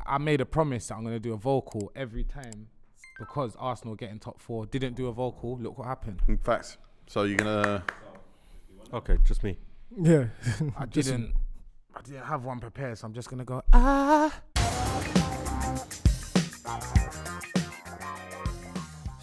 I made a promise that I'm going to do a vocal every time because Arsenal get in top 4. Didn't do a vocal. Look what happened. In fact, so you're gonna. Okay, just me. Yeah. I didn't have one prepared, so I'm just going to go,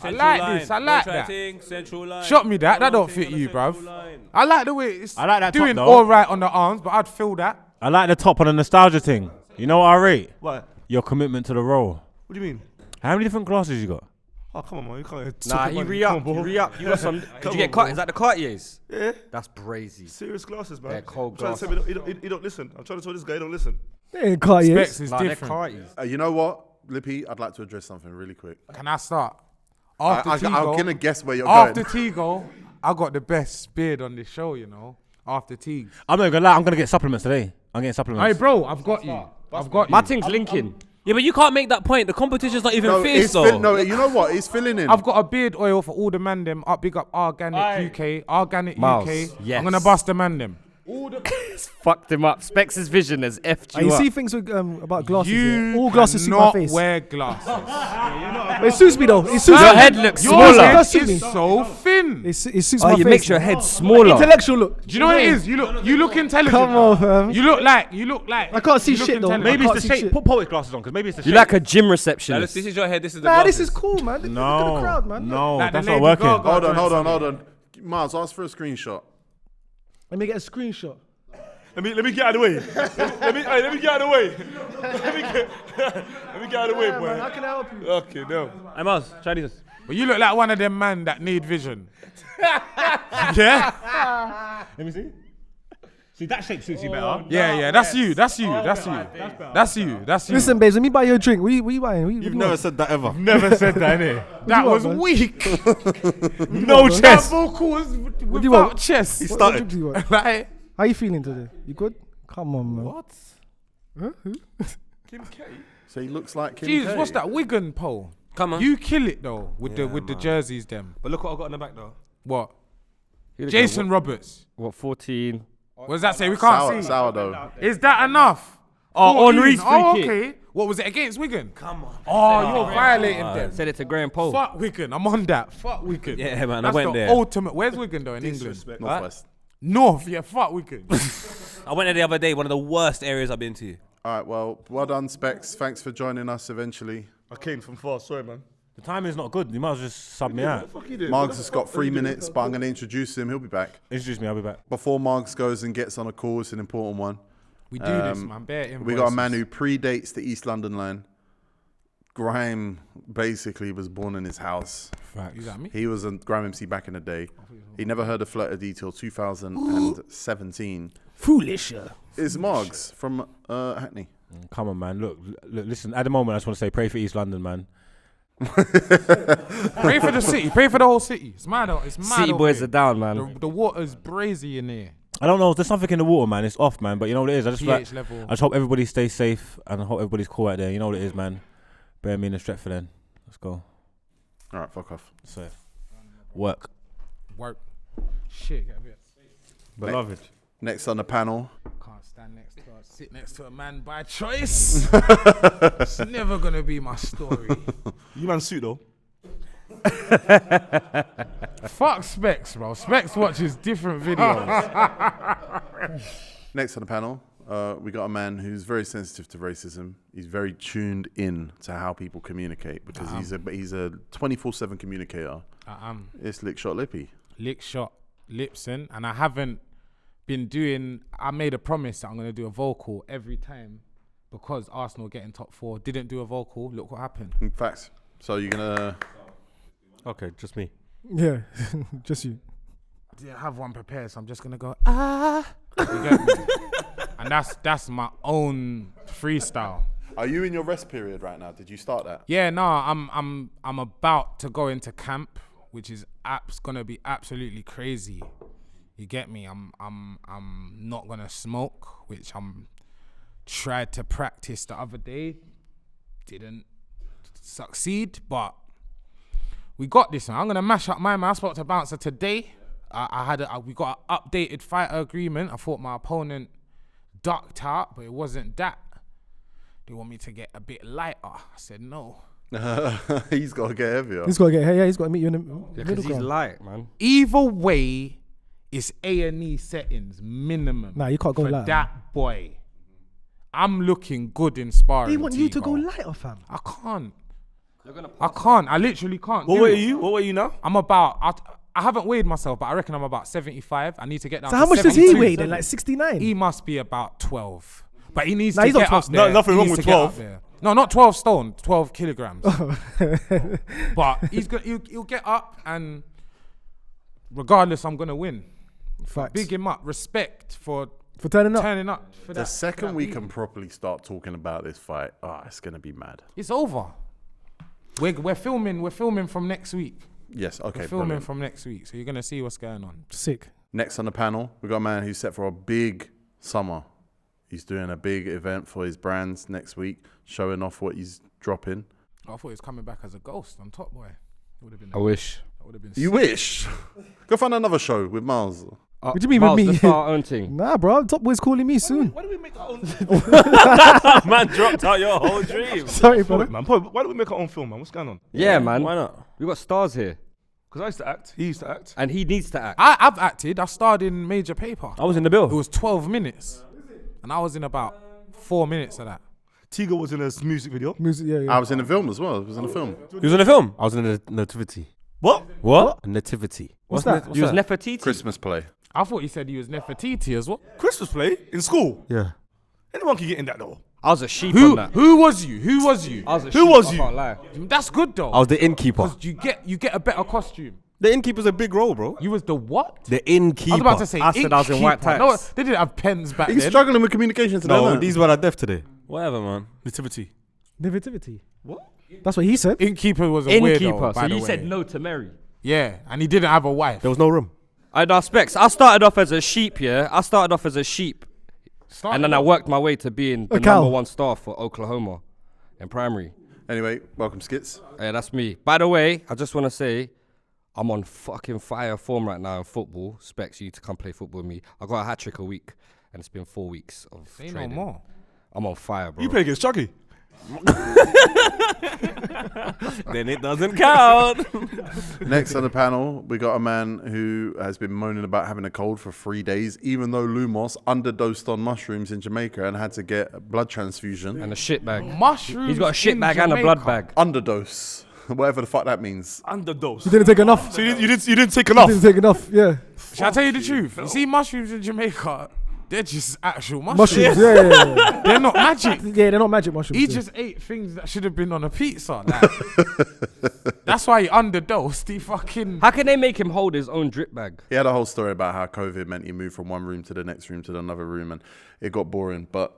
I like this. I like that. Central line. Shot me that. That don't fit you, bruv. I like the way it's I like that doing top, though. all right on the arms, but I'd feel that. I like the top on the nostalgia thing. You know what I rate? What? Your commitment to the role. What do you mean? How many different glasses you got? Oh, come on, man. You can't. Nah, he re-up. You got some. Did you get Is that the Cartiers? Yeah. That's brazy. Serious glasses, man. They're cold I'm trying to glasses. say, he don't listen. I'm trying to tell this guy he don't listen. Hey, Cartiers. Specs is Nah, they're different. Cartiers. You know what, Lippy? I'd like to address something really quick. Can I start? After I'm Tigo, gonna guess where you're after going. Tigo, I got the best beard on this show, you know. After Teague. I'm not gonna lie, I'm gonna get supplements today. I'm getting supplements. Hey, bro, I've got you. My thing's linking. Yeah, but you can't make that point. The competition's not even fierce, it's though. no, you know what? It's filling in. I've got a beard oil for all the man them. Big up Organic UK. Organic Miles, UK. yes. I'm gonna bust the man them. It's fucked him up. Specs' vision has effed You you up. see things with, about glasses. You All glasses suit my cannot face. wear glasses. But it suits me though. It suits Your me. head looks Your smaller. head does suit me. is so thin. It suits Oh, my you face. makes your head smaller. Intellectual look. Do you know what it is? You look intelligent. Come on, fam. You look like. I can't see you look shit, though. intelligent. Maybe can't it's the see shape. shit. Put poet glasses on, because maybe it's the You shape. like a gym Now, receptionist. this is your head. This is the Nah, glasses. this is cool, man. Look at the No, crowd, man. no, Like the that's not Lady working. Gaga. Hold on. Miles, ask for a screenshot. Let me get a screenshot. Let me get out of the way. let me get out of the way. let me get out of the way, boy. Man, how can I help you? Okay, no. Hey, Miles, try this. But you look like one of them man that need vision. Yeah? Let me see. See, that shape suits you better. Yeah. That's you. That's you. Listen, babes, let me buy you a drink. What you buying? You've never said that ever. Never said that, innit? That you was want, man? weak. No That chest. vocal was do you without want? chest. What drink do you want? Like, How you feeling today? You good? Come on, man. what? Huh? Who? Kim K. So he looks like Kim Jesus, K. what's that Wigan pole? Come on. You kill it though with the jerseys them. But look what I got in the back, though. What? Here we go. Jason Roberts. What, 14? What does that say? We can't see. Sourdough. Is that enough? Oh, 14. Henri's free Oh, kick. okay. What was it against Wigan? Come on. Oh, you're violating them. Said it to Graham Pole. Fuck Wigan. I'm on that. Fuck Wigan. Yeah, man, I That's went the there. ultimate. Where's Wigan though in England? Disrespect. Northwest. North. Yeah. Fuck Wigan. I went there the other day, one of the worst areas I've been to. All right, well done, Specs. Thanks for joining us eventually. I came from far. Sorry, man. The timing's not good. You might as well just sub me out. Fuck you did. Margs has got 3 minutes, but I'm going to introduce him. He'll be back. Introduce me, I'll be back. Before Margs goes and gets on a call, it's an important one. We do this, man. Bare invoices. We got a man who predates the East London line. Grime basically was born in his house. Is that me? He was a Grime MC back in the day. He never heard of Flirt of Detail 2017. Foolish. It's Margs from Hackney. Come on, man. Look, listen, at the moment, I just want to say pray for East London, man. Pray for the city. Pray for the whole city. It's mad. It's mad. City over boys here. are down, man. The water's brazy in here. I don't know. There's something in the water, man. It's off, man. But you know what it is? I just pH like, level. I just hope everybody stays safe and I hope everybody's cool out there. You know what it is, man. Bear me in the Stretford then. Let's go. All right, fuck off. So, work. Work. Shit. Get a bit. Beloved. Next on the panel, Can't stand next to or sit next to a man by choice. It's never gonna be my story. You man suit, though. Fuck Specs, bro. Specs watches different videos. Next on the panel, we got a man who's very sensitive to racism. He's very tuned in to how people communicate because he's a 24/7 communicator. It's Lick Shot Lippy. Lick Shot Lipson, and I haven't been doing. I made a promise that I'm gonna do a vocal every time because Arsenal get in top 4. Didn't do a vocal. Look what happened. In fact, so you're gonna. Okay, just me. Yeah, just you. I didn't have one prepared, so I'm just gonna go You get me? And that's my own freestyle. Are you in your rest period right now? Did you start that? Yeah, no, I'm about to go into camp, which is gonna be absolutely crazy. You get me? I'm not gonna smoke, which I'm tried to practice the other day. Didn't succeed, but we got this, man. I'm gonna mash up my man. I spoke to Bouncer today. We got an updated fighter agreement. I thought my opponent ducked out, but it wasn't that. they want me to get a bit lighter. I said no. He's got to get heavier. He's got to get. Yeah, he's got to meet you in the Yeah, middle because he's ground. light, man. Either way, it's A&E settings minimum. Nah, you can't go for lighter. that boy. I'm looking good in sparring. They want you to go Tigo. lighter, fam. I can't. I can't. I literally can't. What do weight it. are you? What weight are you now? I'm about. I haven't weighed myself, but I reckon I'm about 75. I need to get down. So to how much does he 72. weigh then? Like 69? He must be about 12. But he needs Nah, to he's not get 12 up there. No, nothing He wrong needs with to get 12. up there. No, not 12 stone. 12 kilograms. But he's gonna. He'll get up, and regardless, I'm gonna win. Facts. Big him up. Respect for turning up. turning up. For The that, second that we beat. can properly start talking about this fight, it's going to be mad. It's over. We're filming from next week. Yes, okay. We're filming brilliant. from next week, so you're gonna see what's going on. Sick. Next on the panel, we got a man who's set for a big summer. He's doing a big event for his brands next week, showing off what he's dropping. I thought he was coming back as a ghost on Top Boy. It would have been. I wish. That would have been. You wish. Go find another show with Miles. What do you mean Miles, with me? let's start our own thing. Nah, bro. Top Boy's calling me soon. Why do we make our own? Man dropped out your whole dream. Sorry, brother. Man, why do we make our own film, man? What's going on? Yeah, man. Why not? We got stars here, Because I used to act. He used to act. and he needs to act. I've acted. I starred in Major Paper. I was in the It bill. was 12 minutes, and I was in about 4 minutes of that. Tigo was in a music video. Music, yeah, I yeah. was in the film as well. I was in the film. He was in the film. I was in the nativity. What? What? Nativity. What's that? He was Nefertiti. Christmas play. I thought he said he was Nefertiti as well. Christmas play in school. Yeah. Anyone can get in that though. I was a sheep Who on that. who was you? Who was you? I was a Who sheep, was I you? can't lie. That's good though. I was the innkeeper. 'Cause you get a better costume. The innkeeper's a big role, bro. You was the what? The innkeeper. I was about to say. I said I was in white innkeeper. tights. No, they didn't have pens back He's then. struggling with communication today. No, isn't these it? men are deaf today. Whatever, man. Nativity. Nativity. What? That's what he said. Innkeeper was a Innkeeper. weirdo. So by the you way. said no to marry. Yeah, and he didn't have a wife. There was no room. I know specs. I started off as a sheep, yeah. I started off as a sheep, and then I worked my way to being the cow. #1 star for Oklahoma in primary. Anyway, welcome, Skits. Yeah, that's me. By the way, I just want to say, I'm on fucking fire form right now in football. Specs you to come play football with me. I got a hat trick a week, and it's been 4 weeks of Say no training. more. I'm on fire, bro. You play against Chucky. Then it doesn't count. Next on the panel, we got a man who has been moaning about having a cold for 3 days, even though Lumos underdosed on mushrooms in Jamaica and had to get a blood transfusion. And a shit bag. Mushrooms. He's got a shit in bag and a blood Jamaica. bag. Underdose. Whatever the fuck that means. Underdose. You didn't take enough. So you didn't take enough. Didn't take enough. Yeah. Shall I tell you the truth? You see mushrooms in Jamaica, they're just actual mushrooms. Mushrooms. Yeah. They're not magic. Yeah, they're not magic mushrooms. He yeah. just ate things that should have been on a pizza. Like, that's why he underdosed. He fucking. How can they make him hold his own drip bag? He had a whole story about how COVID meant he moved from one room to the next room to another room, and it got boring. But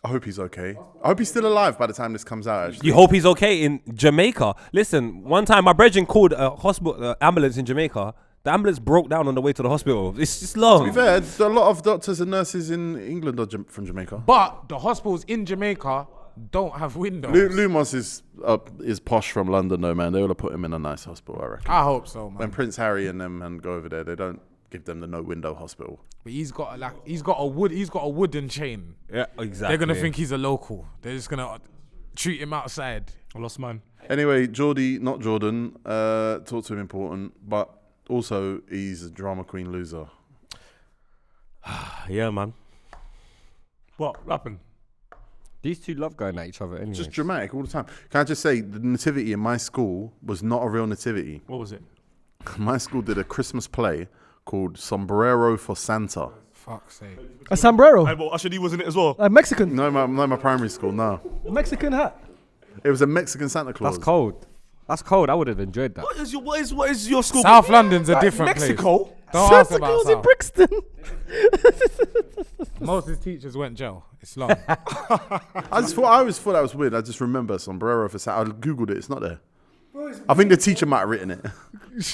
I hope he's okay. I hope he's still alive by the time this comes out. Actually, You hope he's okay in Jamaica. Listen, one time my brethren called a hospital ambulance in Jamaica. The ambulance broke down on the way to the hospital. It's just long. to be fair, a lot of doctors and nurses in England are from Jamaica. But the hospitals in Jamaica don't have windows. Lumos is posh from London, though, man. They would have put him in a nice hospital, I reckon. I hope so, man. When Prince Harry and them go over there, they don't give them the no window hospital. But he's got a wooden chain. Yeah, exactly. They're gonna think he's a local. They're just gonna treat him outside. I lost mine. Anyway, Geordie, not Jordan, talk to him important, but also he's a drama queen loser. Yeah, man. What happened? These two love going at each other anyway. Just dramatic all the time. Can I just say, the nativity in my school was not a real nativity. What was it? My school did a Christmas play called Sombrero for Santa. Fuck's sake. A sombrero. Well, Usher D was in it as well. A Mexican. No, my primary school, no. A Mexican hat. It was a Mexican Santa Claus. That's cold. That's cold. I would have enjoyed that. What is your school? South London's a Like different Mexico? place. Don't ask Santa about Claus in South. Brixton. Most of his teachers went jail. It's long. I always thought that was weird. I just remember Sombrero for Santa. I Googled it. It's not there. I think the teacher might have written it.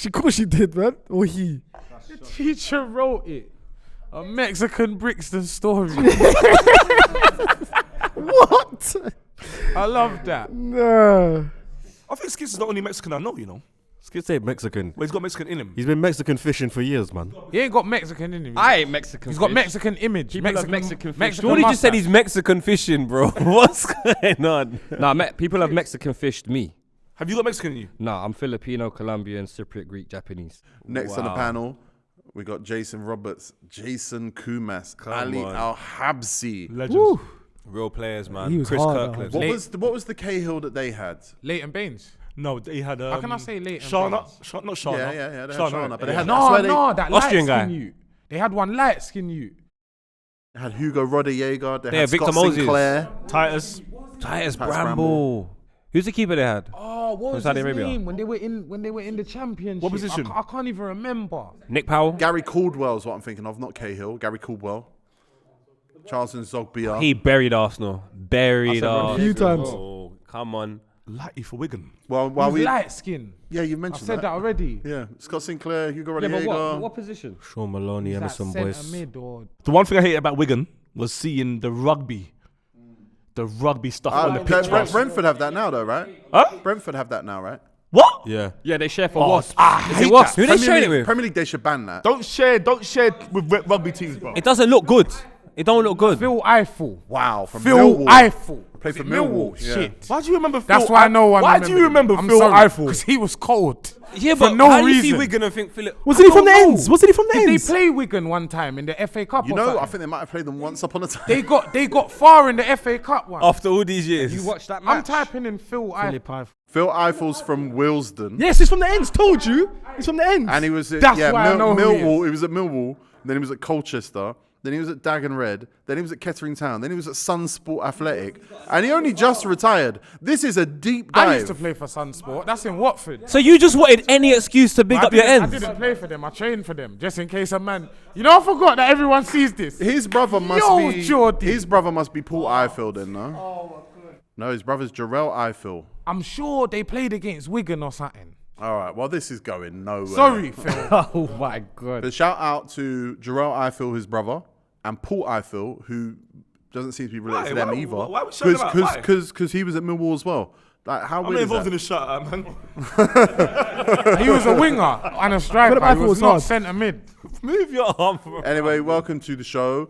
Of course she did, man. Or he. The teacher wrote it. A Mexican Brixton story. What? I love that. Nah. I think Skits is the only Mexican I know, you know. Skits ain't Mexican. Well, he's got Mexican in him. He's been Mexican fishing for years, man. He ain't got Mexican in him. I ain't Mexican. He's got Mexican image. People have Mexican fish. Jordy just said he's Mexican fishing, bro. What's going on? Nah, people have Mexican fished me. Have you got Mexican in you? Nah, I'm Filipino, Colombian, Cypriot, Greek, Japanese. Next on the panel, we got Jason Roberts, Jason Kumas, Ali on. Al-Habsi. Legends. Woo. Real players, man. He was Chris hard, Kirkland. What was the Cahill that they had? Leighton Baines. No, he had. How can I say Leighton Shana? Baines? Not Shana. Yeah, they had Shana, Shana, but they yeah. had That Austrian light guy. skin you. They had one light skin you. They had Hugo Rodriguez. They They had had Victor Scott Moses. Sinclair. Titus. Titus Bramble. Bramble. Who's the keeper they had? Oh, what From was Saudi his Arabia. name when they were in the championship? What position? I can't even remember. Nick Powell. Gary Caldwell is what I'm thinking of, not Cahill. Gary Caldwell. Charlton Zogbia. He buried Arsenal. Buried I said Arsenal. A few times. Oh, come on. Lighty for Wigan. Well, He while was we light skin. you I mentioned said that already. Yeah, Scott Sinclair, Hugo Yeah, Rodriguez. but what position? Sean Maloney, He's Emerson that Boyce. centre mid or The one thing I hated about Wigan was seeing the rugby stuff on the pitch. Brentford have that now, though, right? Huh? Brentford have that now, right? What? Yeah. Yeah, they share for Wasps. I hate Wasps? that. Who they sharing it with? Premier League, they should ban that. Don't share with rugby teams, bro. It doesn't look good. It don't look good. Phil Eiffel. Wow, from Phil Millwall. Eiffel. Played for Is it Millwall, yeah. Shit. Why do you remember Phil? That's why no one. Why do you remember Phil Eiffel? Because he was cold. Yeah, For but no how do you see reason. Wigan and think Philip? Wasn't he from the don't know. ends? Wasn't he from the Did ends? they play Wigan one time in the FA Cup? You or know, something? I think they might have played them once upon a time. they got far in the FA Cup one. After all these years. You watched that match? I'm typing in Phil Eiffel. Phil Eiffel's from Willesden. Yes, he's from the ends. Told you. He's from the ends. And he was at That's why I know who he Millwall. He was at Millwall. Then he was at Colchester. Then he was at Dagon Red. Then he was at Kettering Town. Then he was at Sunsport Athletic. And he only just retired. This is a deep dive. I used to play for Sunsport. That's in Watford. So you just wanted any excuse to big up your I ends? didn't play for them. I trained for them just in case a man. You know, I forgot that everyone sees this. His brother must Yo, be Jordy. His brother must be Paul Eiffel then, no? Oh my god. No, his brother's Jarrell Eiffel. I'm sure they played against Wigan or something. All right, well, this is going nowhere. Sorry, Phil. Oh my god. But shout out to Jarrell Eiffel, his brother, and Paul Eiffel, who doesn't seem to be related to them Why- either. why would you shout them out? Why? Because he was at Millwall as well. Like, how I'm weird not is involved that? in the shut, man. He was a winger and a striker. Philip He Eiffel was was not hard. centre mid. Move your arm. Anyway, welcome to the show.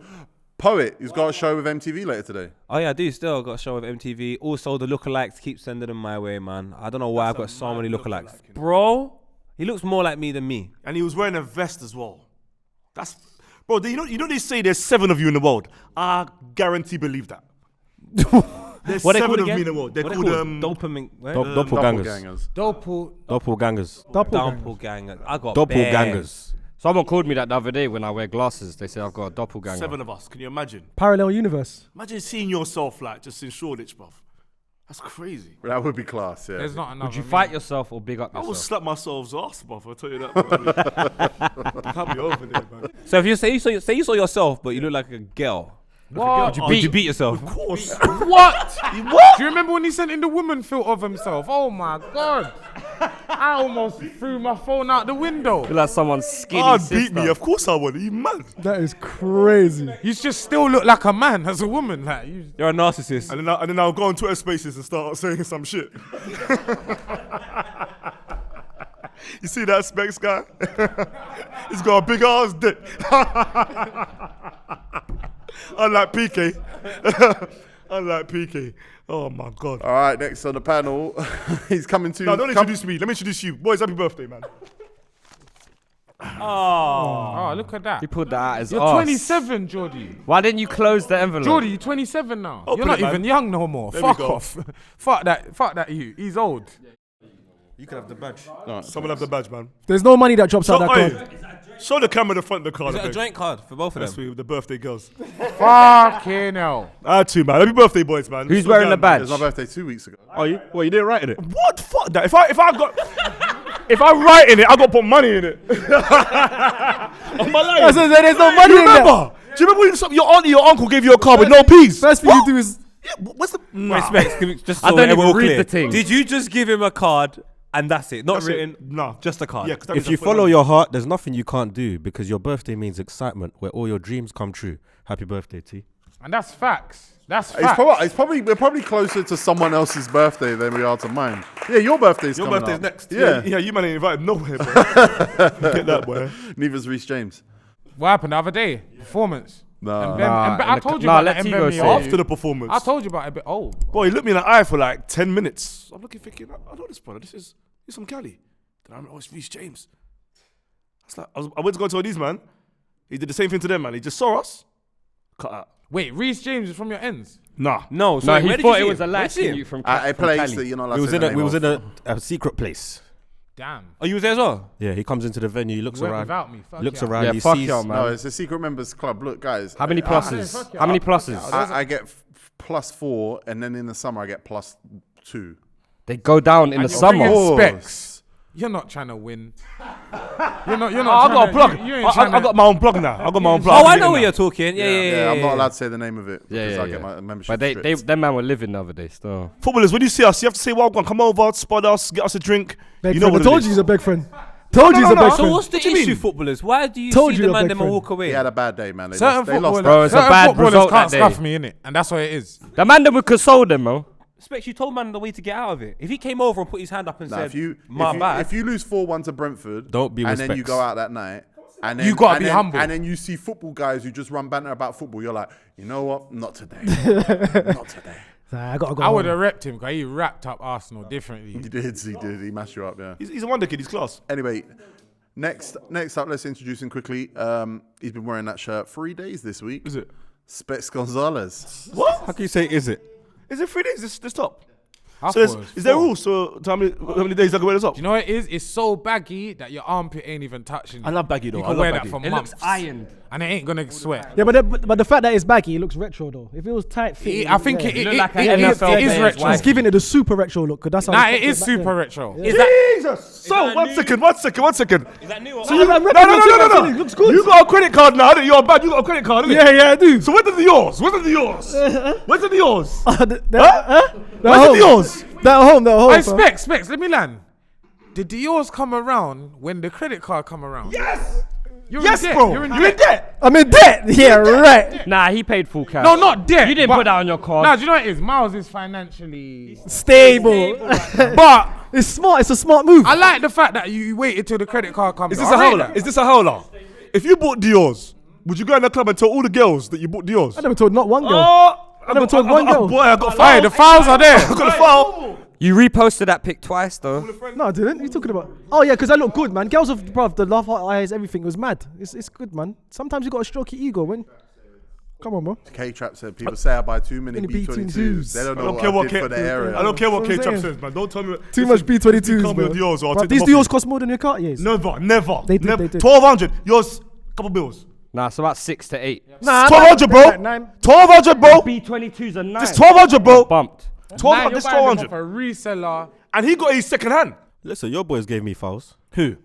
Poet, he's got a show with MTV later today. Oh yeah, I do still got a show with MTV. Also, the lookalikes keep sending them my way, man. I don't know why I've got so many lookalikes. Bro, he looks more like me than me. And he was wearing a vest as well. That's, bro. You know they say there's 7 of you in the world. I guarantee believe that. There's What they 7 called of me again? in the world. They're What called Dopamine. Doppelgangers. Doppelgangers. Doppelgangers. Doppelgangers. I got Doppelgangers. Someone called me that the other day when I wear glasses. They say I've got a doppelganger. 7 of us. Can you imagine? Parallel universe. Imagine seeing yourself like just in Shoreditch, bruv. That's crazy. That would be class, yeah. There's not another. Would you me. fight yourself or big up I will yourself? slap myself's ass, bruv. I'll tell you that. Can't be over there, man. So if you say you saw yourself, but you look like a girl, What? would you beat yourself? Of course. What? What? Do you remember when he sent in the woman filter of himself? Oh my god! I almost threw my phone out the window. Feel like someone's skinny I'd sister. beat me. Of course I would. Are you mad? That is crazy. You just still look like a man as a woman. Like you. You're a narcissist. And then I'll go on Twitter Spaces and start saying some shit. You see that Specs guy? He's got a big ass dick. Unlike PK. Unlike PK. Oh my god. All right, next on the panel, he's coming to... No, don't introduce me. Let me introduce you. Boys, happy birthday, man. Oh, look at that. He pulled that out his You're arse. 27, Jordy. Why didn't you close the envelope? Jordy, you're 27 now. Open You're not it, man. even young no more. There we Fuck go. off. Fuck that. You. He's old. You can have the badge. Someone have the badge, man. There's no money that drops out that Oi, card. show the camera the front of the card. Is it I a beg. joint card for both of That's them? for the birthday girls. Fucking hell. I had to, man. Happy birthday, boys, man. Who's Slow wearing down, the badge? It was my birthday 2 weeks ago. Oh, you? Well, you didn't write in it. What? Fuck that. If I got, if I write in it, I got to put money in it. Am I lying? There's no money Do you in that. remember? Do you remember when your auntie or uncle gave you a card with no peas? First thing you do is Yeah, what's the? Wait, Specs, can we just I so don't we're even all read clear. the thing. Did you just give him a card and that's it? Not That's it. written? No. Just a card. Yeah, 'cause that If means you I put follow money. your heart, there's nothing you can't do because your birthday means excitement where all your dreams come true. Happy birthday, T. And that's facts. That's facts. We're probably closer to someone else's birthday than we are to mine. Yeah, your birthday's Your coming birthday's up. next. Yeah. You man ain't invited nowhere, bro. Get that, boy. Neither's Reece James. What happened the other day? Performance. Nah. I told you about that. Tigo say it. After the performance. I told you about it a bit. Oh, Boy, he looked me in the eye for like 10 minutes. I'm looking, thinking, I know this brother. This is some Cali. Then I'm like, oh, it's Reece James. I went to go to these man. He did the same thing to them, man. He just saw us. Cut out. wait, Reece James is from your ends. Nah. No, No, sorry, he where did thought you it see was a him? light Where'd you see skin him? you from At a from place Cali. that you're not allowed We to was say in the a name we was of. in a secret place. Damn. Oh, you was there as well? Yeah, he comes into the venue, he looks You went around, without me. Fuck looks yeah. around, Yeah, he fuck sees. y'all, man. No, it's a secret members club. Look, guys. How many fuck pluses? yeah. How many pluses? I get +4, and then in the summer I get +2. They go down in And the you're summer. bringing specs. You're not trying to win. You're not. I got a plug. You ain't I trying got my own plug now. I got my own plug. Oh, I I'm know what getting you're talking. Yeah. I'm not allowed to say the name of it Yeah, because yeah, I get yeah. my membership But they stripped. them man were living the other day still. Footballers, when you see us, you have to say, well, come over, spot us, get us a drink. Big You know friend. what I told it you is. he's a big friend. Told you he's a no. big So friend. what's the What do you issue, mean? footballers? Why do you Told see you the you're man big them and friend. walk away? He had a bad day, man. Certain They lost. Bro, it's a certain bad footballers result can't that scuff day. me in it, and that's what it is. The man that would console them, man. Expect you told man the way to get out of it. If he came over and put his hand up and Nah, said, if you lose 4-1 to Brentford, Don't be and then you respects. go out that night, and then You gotta be then- humble. and then you see football guys who just run banter about football. You're like, you know what? Not today. Not today. Nah, I gotta go. I would home. have repped him because he wrapped up Arsenal differently. He did. He mashed you up. Yeah. He's a wonder kid. He's class. Anyway, next up, let's introduce him quickly. He's been wearing that shirt 3 days this week. Is it? Specs Gonzalez. What? How can you say is it? Is it 3 days? This top? I So thought it was is there 4. rules? So how many days I can wear this up? Do you know what it is? It's so baggy that your armpit ain't even touching. I love baggy though. You I can love wear baggy. that for it months. looks ironed. And it ain't gonna sweat. Yeah, but the fact that it's baggy, it looks retro though. If it was tight fit, I think yeah. it look like an is NFL it is player's retro. wife. It's giving it the super retro look. 'Cause that's how Nah, it's it is back then. super retro. Is that Jesus! So that one new? second. is that new? Or So you, I'm no, repping it looks good. You got a credit card now. You're bad. You got a credit card, innit? Yeah, I do. So where's the yours? Where's the yours? Where's the yours? They're Where's home. the yours? They're home. Hey, fam. Specs, let me land. Did the yours come around when the credit card come around? Yes. You're Yes, in debt. bro. You're in You in debt. debt? I'm in debt. Yeah, right. Nah, he paid full cash. No, not debt. You didn't but- put that on your card. Nah, do you know what it is? Miles is financially. Stable. But It's smart. It's a smart move. I like the fact that you waited till the credit card comes. Is this I a rate howler? that. Is this a howler? If you bought Dior's, would you go in the club and tell all the girls that you bought Dior's? I never told not one girl. I never told one girl. Boy, I got Hey, fired. the files are there. I got a file. You reposted that pic twice though. No, I didn't. What are you talking about? Oh yeah, because I look good, man. Girls have, bruv, the love, heart, eyes, everything was mad. It's good, man. Sometimes you got to stroke your ego, man. Come on, bro. K-Trap said people say I buy too many Many B22s. They don't I know don't care what what I did for the area. I don't care what That's what I'm K-Trap saying. says, man. Don't tell me. Too much Listen, B22s, you can't be bro. with Dior's or I'll Bruv, take these them off Dior's cost more than your car, yes. Never. They did. 1,200. Yours, couple bills. Nah, it's about 6 to 8. Nah, 1,200, bro. 9. 1,200, bro. B22s are 9. Just 1,200, bro. Bumped. 1,200. Man, Just you're buying them 1,200. off a reseller. And he got his second hand. Listen, your boys gave me files. Who?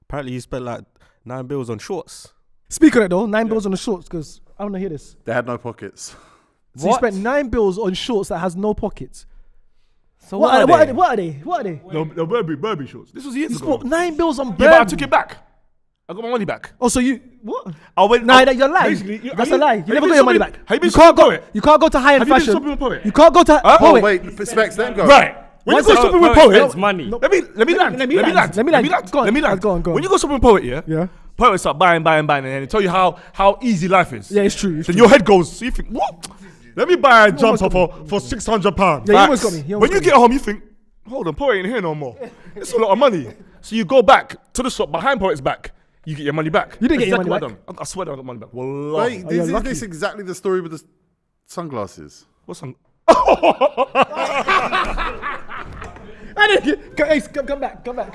Apparently, you spent like 9 bills on shorts. Speak on it though, 9 bills on the shorts, because I want to hear this. They had no pockets. So you spent 9 bills on shorts that has no pockets. So What are they? No, Burberry shorts. This was years You ago. spent 9 bills on Yeah, but I Burberry. took it back. I got my money back. Oh, so you what? I went. Nah, you're lying. Basically, That's a lie. You have never been got your money shopping- back. Have you been You can't shopping go. Poet? You can't go to high-end Have you been fashion. shopping with Poet? You can't go to Huh? Oh, Poet. wait, Specs, let him go. Right. When you One go second. shopping with Poet Poet, spends money. Let me land. Let me land. Go on. Go on. When you go shopping with Poet, yeah. Yeah. Poet start buying, and they tell you how easy life is. Yeah, it's true. It's Then true. your head goes. So you think, what? Let me buy a jumper for £600. Yeah, he almost got me. He almost When you got get home, you think, hold on, Poet ain't here no more. It's a lot of money. So you go back to the shop behind Poet's back. You get your money back. You didn't get your Exactly money what I done. I swear I got money back. Wallah. Wait, you're is lucky. this exactly the story with the sunglasses? What's on? Hey, come back.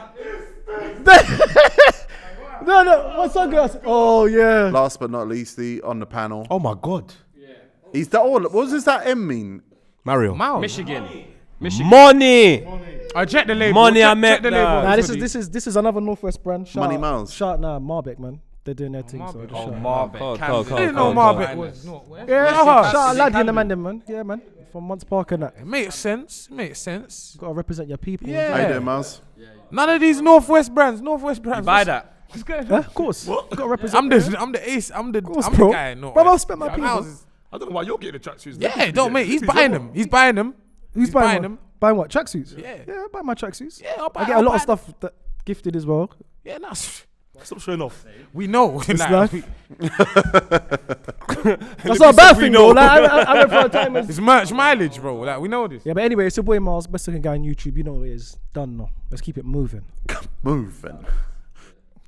No. What sunglasses? Oh yeah. Last but not least, on the panel. Oh my God. He's that all. What does that M mean? Mario. Miles. Michigan. Money. I check the label. Money I check met. the label. Nah, It's this is another Northwest brand. Shout Money out- Miles. Shout nah, Marbeck, man. They're doing their thing. So just shout out. Marbeck. I didn't know Marbeck was Northwest. Yeah, Yes, shout out Laddie and the man. Yeah, man. From Monts Park and that. It makes sense. Gotta represent your people. Yeah. How you doing, Miles? None of these Northwest brands. Buy that. Huh? Of course. Gotta represent. I'm the ace. I'm the course, I'm the bro. guy. No, Bro, I'll spend my Miles people. is I don't know why you're getting the tracksuits. Yeah, don't mate. He's buying them. He's buying them. Who's buying them? Buying what? Tracksuits? Yeah. Yeah, I buy my tracksuits. Yeah, I get a lot of stuff that gifted as well. Yeah, nice. Stop showing off. We know. It's like, life. That's not a bad thing though. Like, I went for a time. It's merch mileage, bro. Like, we know this. Yeah, but anyway, it's your boy Miles, best looking guy on YouTube. You know what it is. Done now. Let's keep it moving. Moving.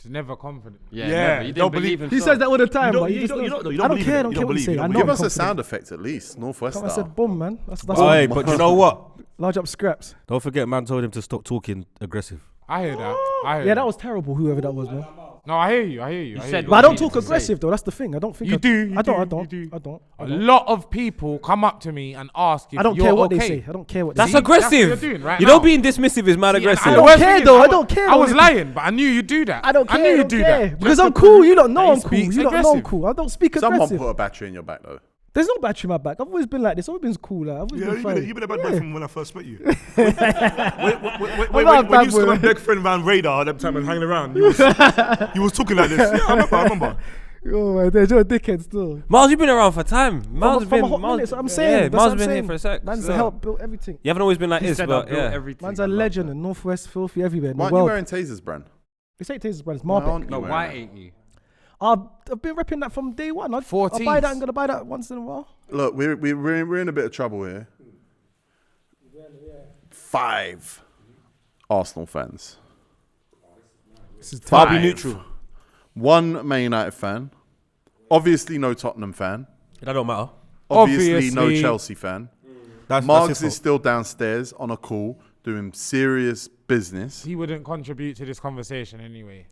He's never confident. Yeah, Yeah, never. He don't didn't believe himself. He says that all the time. You don't- but he you just don't- you knows. don't- you don't I don't believe care. it. I don't You care don't what you believe say. it. I know Give I'm us a confident. sound effect at least, Northwest I style. said boom, man. That's Hey, but you know what? large up scraps. Don't forget, man told him to stop talking aggressive. I hear that. Yeah, that was terrible. Whoever that was, man. No, I hear you. I hear you. I hear said you. But I what don't you talk needed to say. aggressive though. That's the thing. I don't think You I do, you I don't. do, I you don't. do. I don't. I A don't. lot of people come up to me and ask if I don't you're care what okay. they say. I don't care what That's they say. aggressive. That's what you're doing right you now. know, being dismissive is mad See, aggressive. and I don't the worst care thing is, though, I don't care I was what lying, but I knew you'd do that. I don't care. I knew I you'd don't do care. that. Because Just I'm to cool. prove You don't know that he I'm cool. speaks You don't know I'm aggressive. cool. I don't speak Someone aggressive. put a battery in your back though. There's no battery in my back. I've always been like this. I've always been cool. Like, I've always been fine. You've been a bad boy from when I first met you. I'm When not a you bad used to boy. come and beg friend around radar that time and hanging around, you was talking like this. Yeah, I remember. Oh my days, you're a dickhead still. Miles, you've been around for time. Miles has From been. a hot Miles, minute, so I'm saying. yeah, that's Miles what been I'm here saying. for a sec. Man's so. helped built everything. You haven't always been like He this, said but I built yeah. everything. Man's a legend in Northwest, filthy everywhere in the Why aren't you world. wearing Taser's brand? They say Taser's brand. It's Why Marbeck. aren't you No, wearing why it? ain't you? I've been repping that from day one. I'll buy that. I'm gonna buy that once in a while. Look, we're in a bit of trouble here. 5 Arsenal fans. I'll be neutral. 1 Man United fan. Obviously no Tottenham fan. That don't matter. Obviously no Obviously. Chelsea fan. That's Margs his is still downstairs on a call doing serious business. He wouldn't contribute to this conversation anyway.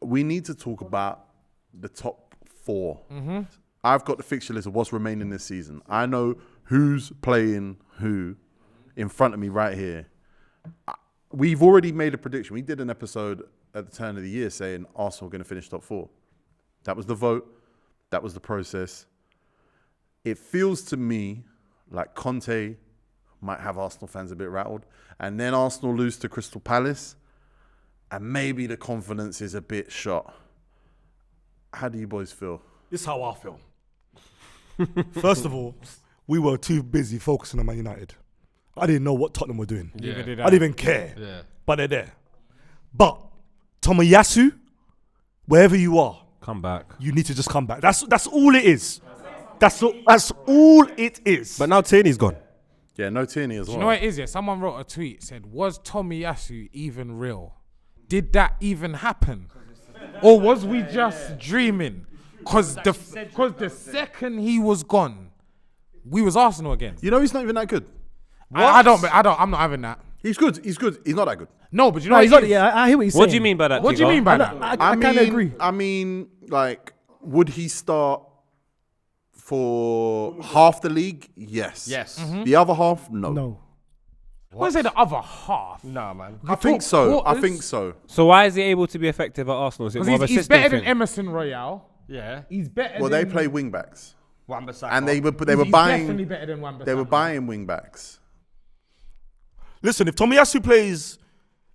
We need to talk about the top 4. I've got the fixture list of what's remaining this season. I know who's playing who in front of me right here. We've already made a prediction. We did an episode at the turn of the year saying Arsenal are going to finish top 4. That was the vote. That was the process. It feels to me like Conte might have Arsenal fans a bit rattled. And then Arsenal lose to Crystal Palace. And maybe the confidence is a bit shot. How do you boys feel? This is how I feel. First of all, we were too busy focusing on Man United. I didn't know what Tottenham were doing. Neither did I didn't even care. Yeah. But they're there. But Tomiyasu, wherever you are, Come back. you need to just come back. That's all it is. That's all it is. But now Tierney's gone. Yeah, no Tierney as Do well. you know what it is? Yeah, someone wrote a tweet said, "Was Tomiyasu even real? Did that even happen, or was we just dreaming?" Because the second he was gone, we was Arsenal again. You know he's not even that good. I'm not having that. He's good. He's good. He's not that good. No, but you know No, what he's it not. is? Yeah, I hear what he's saying. What do you mean by that? What do you Tigo? mean by I that? I kind of agree. I mean, like, would he start for half the league? Yes. Yes. The other half? No. No. What say the other half? Nah, man. I think so. I Quarters? think so. So why is he able to be effective at Arsenal? Is it more of a Because he's system better than thing? Emerson Royale. Yeah. He's better. Well, than, they play wing backs, Wan-Bissaka. and they were he's buying. definitely better than Wan-Bissaka. They were buying wing backs. Listen, if Tomiyasu plays,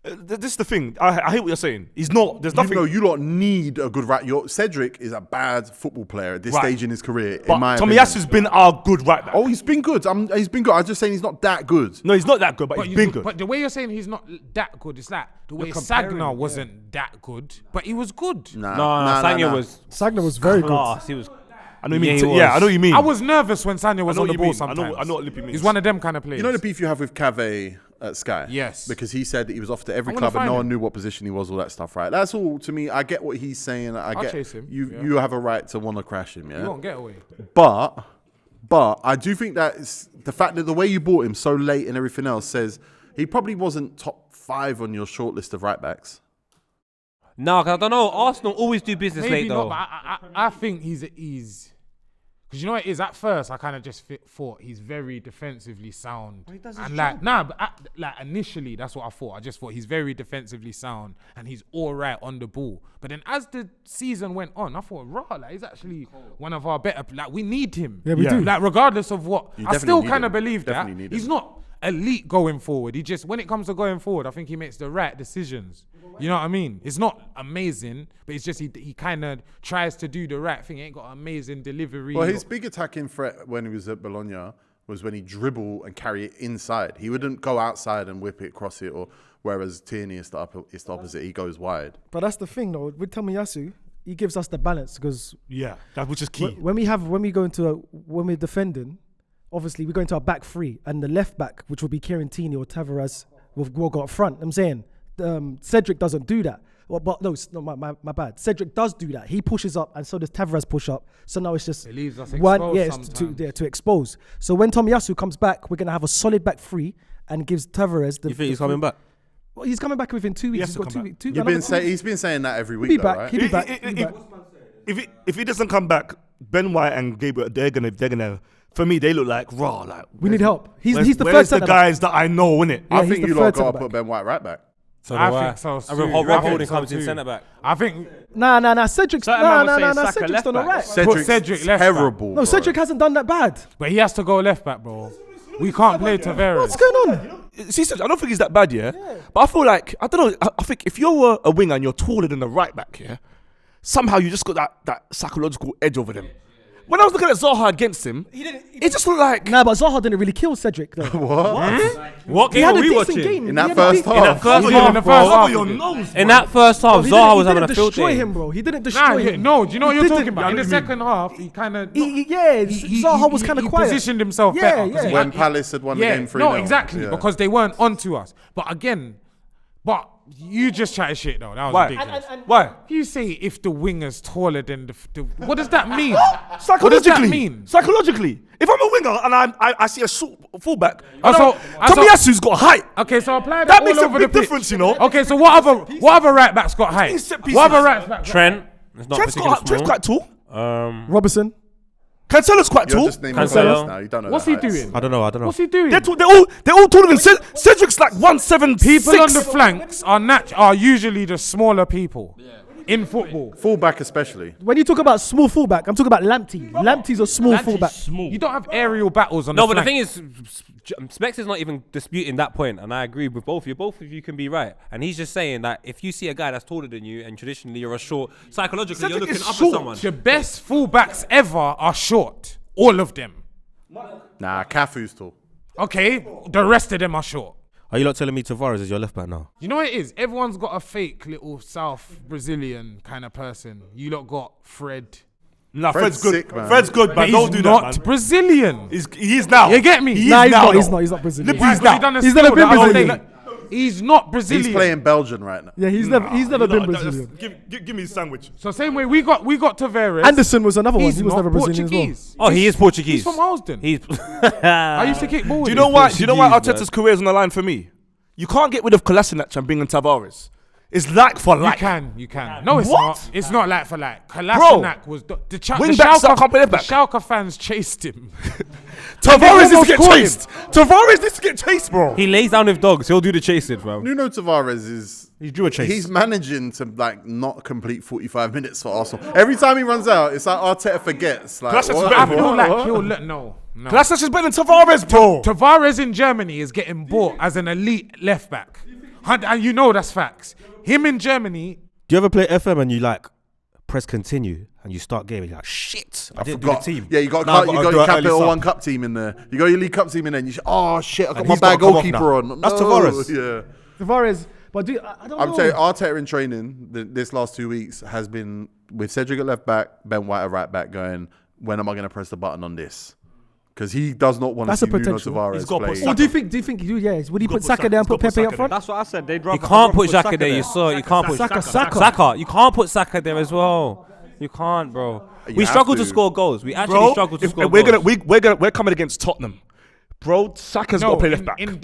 this is the thing. I hear what you're saying. He's not. There's nothing. You lot need a good right. Cedric is a bad football player at this Right. stage in his career. But in my Tomiyasu's opinion. been our good right back. Oh, he's been good. He's been good. I'm just saying he's not that good. No, he's not that good, but he's been good. But the way you're saying he's not that good, it's like the way Sagna wasn't that good, but he was good. Nah, No, Sagna was Sagna was very good. class. He was. I know what you Yeah, mean. he Yeah, was. I know what you mean. I was nervous when Sanya was know on the what you ball mean. sometimes. I know what Lippy means. He's one of them kind of players. You know the beef you have with Cave at Sky? Yes. Because he said that he was off to every I'm gonna club and no find one him. knew what position he was, all that stuff, right? That's all to me. I get what he's saying. I get chase him, You yeah. you have a right to want to crash him, He yeah? won't get away. But I do think that it's the fact that the way you bought him so late and everything else says he probably wasn't top 5 on your short list of right backs. No, 'cause I don't know. Arsenal always do business Maybe late not, though. but I think he's because you know what it is. At first, I kind of just thought he's very defensively sound. he does his and like initially, that's what I thought. I just thought he's very defensively sound and he's all right on the ball. But then as the season went on, I thought, he's actually one of our better. Like we need him. Yeah, we do. Like regardless of what, You I definitely still need kind of him. believe Definitely that need he's him. not elite going forward. He just, when it comes to going forward, I think he makes the right decisions. You know what I mean? It's not amazing, but it's just he kind of tries to do the right thing. He ain't got amazing delivery. Well, his big attacking threat when he was at Bologna was when he dribble and carry it inside. He wouldn't go outside and whip it, cross it, or whereas Tierney is the opposite. He goes wide. But that's the thing, though. With Tomiyasu, he gives us the balance because that which is key. When we're defending, obviously we're going to our back three, and the left back, which will be Kieran Tierney or Tavares, will go up front. I'm saying Cedric doesn't do that. Well, but no, my bad. Cedric does do that. He pushes up, and so does Tavares push up. So now it's just it leaves us to expose. So when Tomiyasu comes back, we're gonna have a solid back three and gives Tavares the. You think he's coming back? Well, he's coming back within 2 weeks. He's got 2 weeks. He's been saying that every week. He'll be back. Right? He'll be back. If he doesn't come back, Ben White and Gabriel, they're gonna. For me, they look like raw. Like we need help. He's the third where's the centre guys that I know, innit? I think you lot got to put Ben White right back. So I think so. Rob Holding comes in centre back. I think Nah. Cedric's Cedric's done alright. Cedric left terrible. No, Cedric hasn't done that bad. but he has to go left back, bro. We can't play Tavares. What's going on? See, I don't think he's that bad, yeah. But I feel like I don't know. I think if you're a winger and you're taller than the right back, yeah, somehow you just got that psychological edge over them. When I was looking at Zaha against him, it just looked like... Nah, but Zaha didn't really kill Cedric, though. What He game had were a we decent watching? game. In that first half. In that first half, Zaha was having a field destroy day. him, bro. He didn't destroy him. No, do you know what you're talking didn't. about? In the second half, he kind of... Zaha was kind of quiet. He positioned himself better. 'cause Yeah. When Palace had won the game 3-0. No, exactly, Yeah. because they weren't onto us. But again, you just chatted shit though. That was Why? ridiculous. Why? You say if the winger's taller than the what does that mean? Psychologically, What does that mean? Psychologically, if I'm a winger and I see a short fullback, Also- Tomiyasu's got height. Okay, so apply that That all makes a over the big pitch. difference, you know. Okay, so what other right backs got height? Set pieces. What other right backs? Trent. It's not Trent's particularly quite tall. small. Robinson. Cancelo's quite You're tall. just naming Cancelo. players now. You don't know What's their he heights. doing? I don't know. What's he doing? They're all taller than Cedric's like 176. People on the flanks are usually the smaller people in football. Fullback especially. When you talk about small fullback, I'm talking about Lamptey. Lamptey's a small fullback. You don't have aerial battles on No, the but the flank. thing is, Specs is not even disputing that point, and I agree with both of you. Both of you can be right, and he's just saying that if you see a guy that's taller than you, and traditionally you're a short, psychologically you're looking up at someone. The best fullbacks ever are short. All of them. Nah, Cafu's tall. Okay, the rest of them are short. Are you not telling me Tavares is your left back now? You know what it is? Everyone's got a fake little South Brazilian kind of person. You lot got Fred. Nah, Fred's Fred's good. sick, man. Fred's good, But man. he's Don't do not that, man. Brazilian. He is now. You get me? He is Nah, he's now, not. He's though. not. He's not Brazilian. He's Because now. He's never been Brazilian. He's not Brazilian. He's playing Belgian right now. Yeah, he's never been Brazilian. Give me a sandwich. So same way we got Tavares. Anderson was another one. He's He was not never Brazilian Portuguese. Oh, he is Portuguese. He's from Harlesden. He's. I used to kick ball with Do you know him. why? Do you know why Portuguese, Arteta's career is on the line for me? You can't get rid of Kolasinac and bring in Tavares. It's like for like. You can. No, it's What? not. It's not like for like. Kolasinac was the Wing backs that can't play the back. Schalke fans chased him. Tavares needs to almost get caught him. chased. Tavares needs to get chased, bro. He lays down with dogs. He'll do the chasing, bro. Nuno Tavares is... He drew a chase. He's managing to like not complete 45 minutes for Arsenal. Every time he runs out, it's like Arteta forgets. Like, Kolasinac is what? better, I bro. feel like he'll let no. Kolasinac is better than Tavares, bro. Tavares in Germany is getting bought as an elite left back, and you know that's facts. Him in Germany. Do you ever play FM and you like press continue and you start game and you're like, shit, I didn't do the team. Yeah, you got Nah, you but got I'll your do an early Capital sub. One Cup team in there. You got your League Cup team in there. And you oh shit, I got And my he's gotta bad come off goalkeeper now. on. That's No, Tavares. Yeah. Tavares, but I don't I'm know. saying Arteta in training this last 2 weeks has been with Cedric at left back, Ben White at right back, going, when am I going to press the button on this? Because he does not want to That's see a Nuno potential. Tavares He's got play. Or do you think? Would he put Saka there and put Pepe up front? That's what I said. They'd You rather. can't put Xhaka there. You saw it. You can't put Saka. You can't put Saka there as well. You can't, bro. You We have struggle to to. score goals. We actually Bro, struggle to score we're goals. we're coming against Tottenham, bro. Saka's got to play left back. In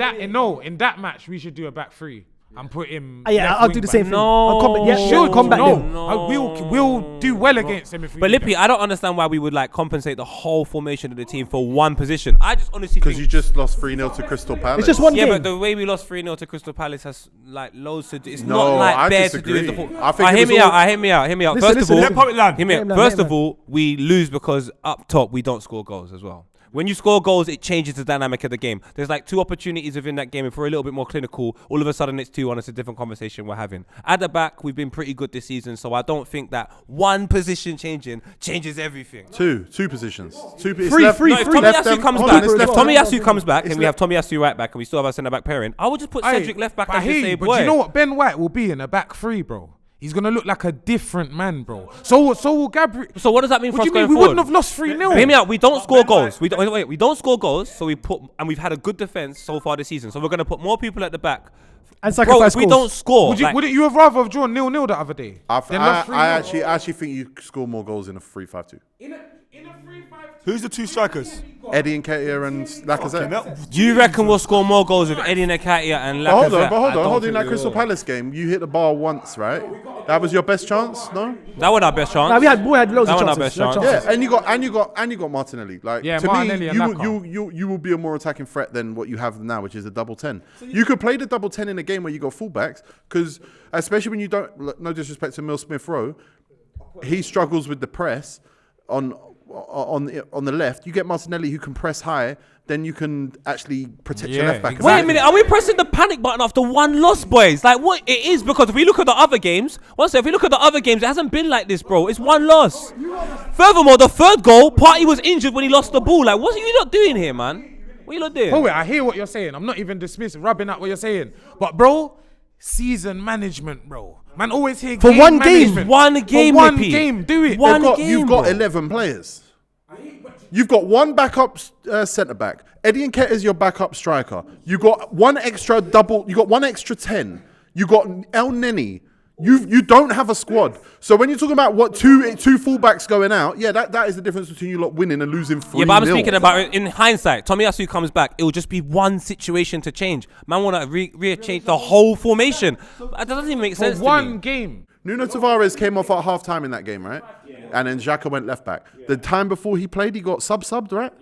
that match, we should do a back three and put him. Yeah, left I'll wing do the back. same thing. No. I'll combat, yeah, Should combat no. them. We'll do well against him if we. But do Lippy, that. I don't understand why we would like compensate the whole formation of the team for one position. I just honestly Because think. you just lost 3-0 to Crystal Palace. It's just one Yeah, game. but the way we lost 3-0 to Crystal Palace has like loads to do. It's No, not like I bare to do with the disagree. football. I think it hear was me all- out. Hear me out. Listen, First listen, of all, let Public land. hear me Let out. him land, First let of him all, we lose because up top we don't score goals as well. When you score goals, it changes the dynamic of the game. There's like 2 opportunities within that game. If we're a little bit more clinical, all of a sudden it's 2-1. It's a different conversation we're having. At the back, we've been pretty good this season, so I don't think that one position changing changes everything. Two positions. Three. No, if Tomiyasu comes back, and we have Tomiyasu right back, and we still have our centre back pairing, I would just put Cedric left back and just say, boy. But you know what? Ben White will be in a back 3, bro. He's gonna look like a different man, bro. So will Gabriel. So what does that mean for us going We forward? wouldn't have lost 3-0. Hear me out. We don't score goals. We don't score goals. So we've had a good defense so far this season. So we're gonna put more people at the back. And sacrifice Bro, if we goals. don't score, Wouldn't you have rather have drawn 0-0 the other day? I actually think you score more goals in a 3-5-2. In a 3-5-2. Who's the 2 strikers? Eddie Nketiah and Lacazette. do you reckon we'll score more goals with Eddie Nketiah and Lacazette? Hold on. In that Crystal Palace game, you hit the bar once, right? That was your best chance, no? That was our best chance. Nah, we had loads That of was our chances. best We had chance. chances. Yeah, and you got Martinelli. Like Yeah, to Martinelli me, and Laka. you will be a more attacking threat than what you have now, which is a double 10. You could play the double 10 in a game where you got fullbacks, because especially when you don't. No disrespect to Mill Smith Rowe, he struggles with the press on the left. You get Martinelli who can press high, then you can actually protect your left back. Exactly. Wait a minute, are we pressing the panic button after 1 loss, boys? Like what it is, because if we look at the other games, if we look at the other games, it hasn't been like this, bro. It's 1 loss. Furthermore, the 3rd goal, Partey was injured when he lost the ball. Like, what are you not doing here, man? What are you not doing? Oh wait, I hear what you're saying. I'm not even rubbing out what you're saying. But bro, season management, bro. Man, always hear For game one game. management. One game, For one repeat. game, do it. You've got 11 players. You've got 1 backup centre back. Eddie Nketiah is your backup striker. You got 1 extra double. You got 1 extra 10. You got El Neni. You don't have a squad. So when you're talking about what two fullbacks going out, yeah, that is the difference between you lot winning and losing 3-0. Yeah, but I'm speaking about it in hindsight. Tomiyasu comes back, it will just be one situation to change. Man want to change the whole formation. That doesn't even make sense to me. One game. Nuno Tavares came off at half time in that game, right? And then Xhaka went left back. The time before he played, he got subbed, right?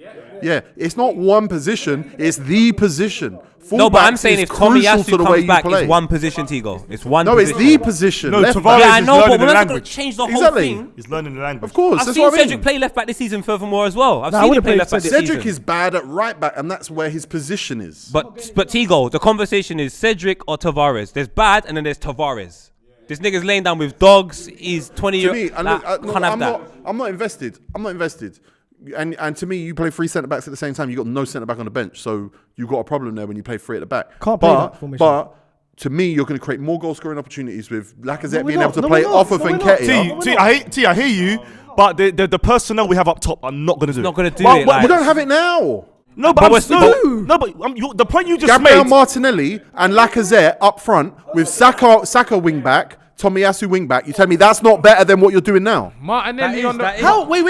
Yeah. It's not one position, it's the position. No, but I'm saying if Tomiyasu comes back, play. it's one position, Tigo. It's one No, position. it's the position. No, left Tavares back. Yeah, I is know, but learning we're the not going to language. change the whole Exactly. thing. He's learning the language. Of course, I've that's seen what I mean. Cedric play left back this season furthermore as well. I've Nah, I seen him wouldn't play play left back this Cedric. Cedric season. is bad at right back, and that's where his position is. But Tigo, the conversation is Cedric or Tavares. There's bad and then there's Tavares. This nigga's laying down with dogs. He's 20 To years. me, I'm not invested. And to me, you play 3 centre backs at the same time. You got no centre back on the bench, so you got a problem there when you play 3 at the back. Can't play that formation. But to me, you're going to create more goal scoring opportunities with Lacazette we're being not. able to No, play we're not. off of No, we're not. Nketiah. I hear you, but the personnel we have up top are not going to do Not it. going to do But it. Like, we don't have it now. No, But but the point you just Gabriel made. Martinelli and Lacazette up front with Saka wing back, Tomiyasu wing back. You tell me that's not better than what you're doing now? Martinelli on the. How? Wait.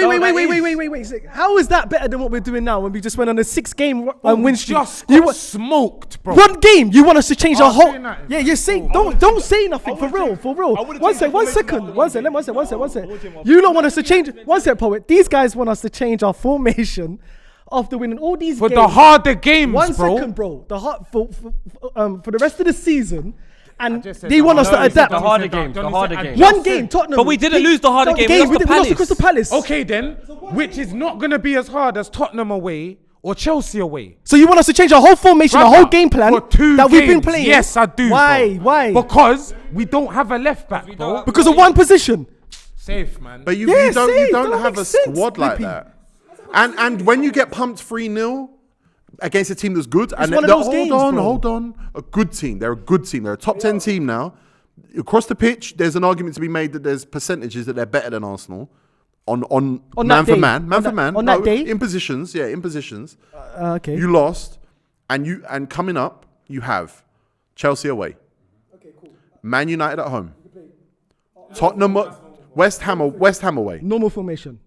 How is that better than what we're doing now when we just went on a 6-game win streak? Just You got wa- smoked, bro. One game, you want us to change our whole? saying that. Yeah, you're saying don't say nothing for real. One second. One second. You don't want us to change. One second, poet. These guys want us to change our formation after winning all these For games. the harder games, One bro. second, bro. For the rest of the season, and just said they the want us to harder- adapt. The harder Don't games. say The harder I games. just One game, said- Tottenham. But we didn't lose the harder game. We lost to We lost to Palace. Crystal Palace. Okay then, which is not going to be as hard as Tottenham away or Chelsea away. So you want us to change our whole formation, our whole game plan for 2 that we've been games. playing? Yes, I do. Why? bro. Why? Because we don't have a left back, bro. Because of one position. Safe, man. But you Yeah, don't see, that have a makes sense, squad like Lippy. that. And when you get pumped 3-0 against a team that's good, and one of those games, bro. hold on, a good team. They're a good team. They're a top 10 team now. Across the pitch, there's an argument to be made that there's percentages that they're better than Arsenal on man that for day. man, On that day? in positions. Okay. You lost, and coming up, you have Chelsea away, Man United at home, Tottenham, West Ham away, Normal formation.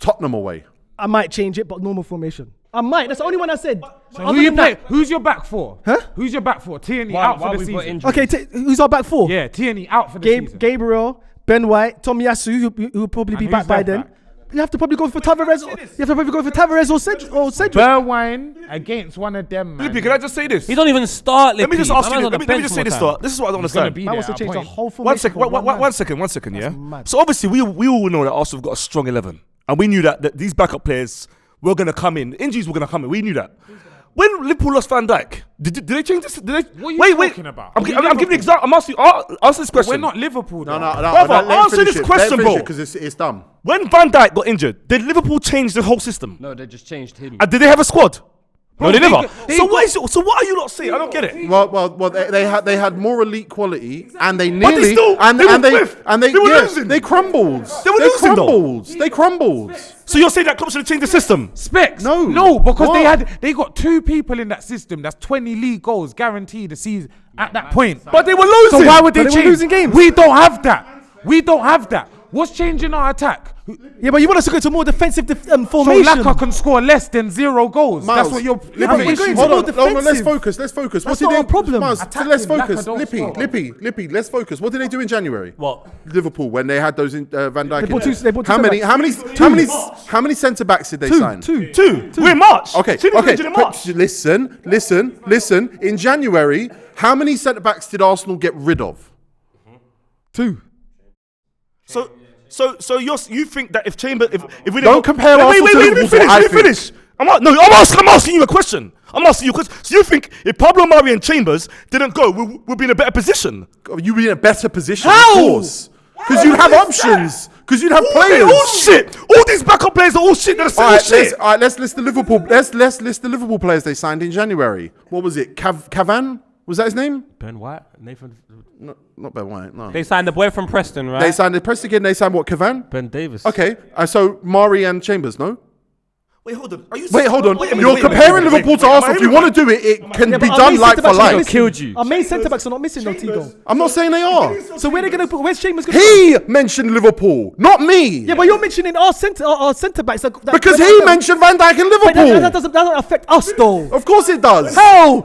Tottenham away. I might change it, but normal formation. I might. That's the only one I said. So who you play? Who's your back four? Huh? Who's your back four? Tierney Why- out why for the we got season. injuries? Okay, who's our back four? Yeah, Tierney out for the season. Gabriel, Ben White, Tomiyasu, who will probably be And back who's by left then. back? You have to probably go for Tavares. You have to probably go for Tavares or Cedric. Bergwijn against one of them, man. Lippy, can I just say this? He don't even start. Let me just Lippy. ask Man you. was on Let the me just bench say this. more time. This is what I don't He's gonna understand. be Man there wants to at a change the point. whole One formation. second, for man. one second, yeah. mad. So obviously we all know that Arsenal have got a strong 11, and we knew that these backup players were going to come in. Injuries were going to come in. We knew that. When Liverpool lost Van Dijk, did they change this? Did they? What are you talking about? I'm giving an example. I'm asking. Answer this question. We're not Liverpool. No, Brother, answer this question, bro. Because it's dumb. When Van Dijk got injured, did Liverpool change the whole system? No, they just changed him. And did they have a squad? Bro, No, they never. they So what are you not saying? I don't get it. Well, they had more elite quality, and they But nearly they still- they were losing. they crumbled. They were losing, though. They crumbled. So you're saying that Klopp should have changed the system? Specs. No. No, because What? they got 2 people in that system. That's 20 league goals guaranteed a season at that point. But they were losing. So why would they But they were change? losing games. We don't have that. We don't have that. What's changing our attack? Yeah, but you want us to go to more defensive So formation. Laka can score less than 0 goals. Miles, That's what you're. we're going to Hold more on, let's defensive. focus. Let's That's not our problem. Miles, Attacking, let's Laka focus. don't score. Lippy, let's focus. What did they do in January? What? Liverpool, when they had those Van Dijk. They bought in two- there. they bought two How many centre backs did they sign? Two. We're in March. Okay. City were injured in March. Listen. In January, how many centre backs did Arsenal get rid of? 2. So you think that if Chamber if we Don't compare Arsenal to Liverpool, finish, I let me think. finish. I'm asking you a question. So you think if Pablo Mari and Chambers didn't go, we'll be in a better position? You'd be in a better position, How? of course. Because you'd have options. Because you'd have They're players. all shit. All these backup players are all shit. They're the same shit. Let's list the Liverpool. Let's list the Liverpool players they signed in January. What was it? Cavan? Was that his name? Ben White, Nathan. No, not Ben White. No. They signed the boy from Preston, right? They signed the Preston kid. They signed what? Cavan? Ben Davis. Okay. So Mari and Chambers. No. Wait, hold on. Wait, hold on. You're comparing Liverpool to Arsenal. If you want to do it, it can be done like for like. Killed you. Our main centre backs are not missing no Tigo. I'm not saying they are. So where are they going to put? Where's Chambers going to He mentioned Liverpool, not me. Yeah, but you're mentioning our centre backs. Because he mentioned Van Dijk and But that Liverpool. doesn't affect us though. Of course it does. How?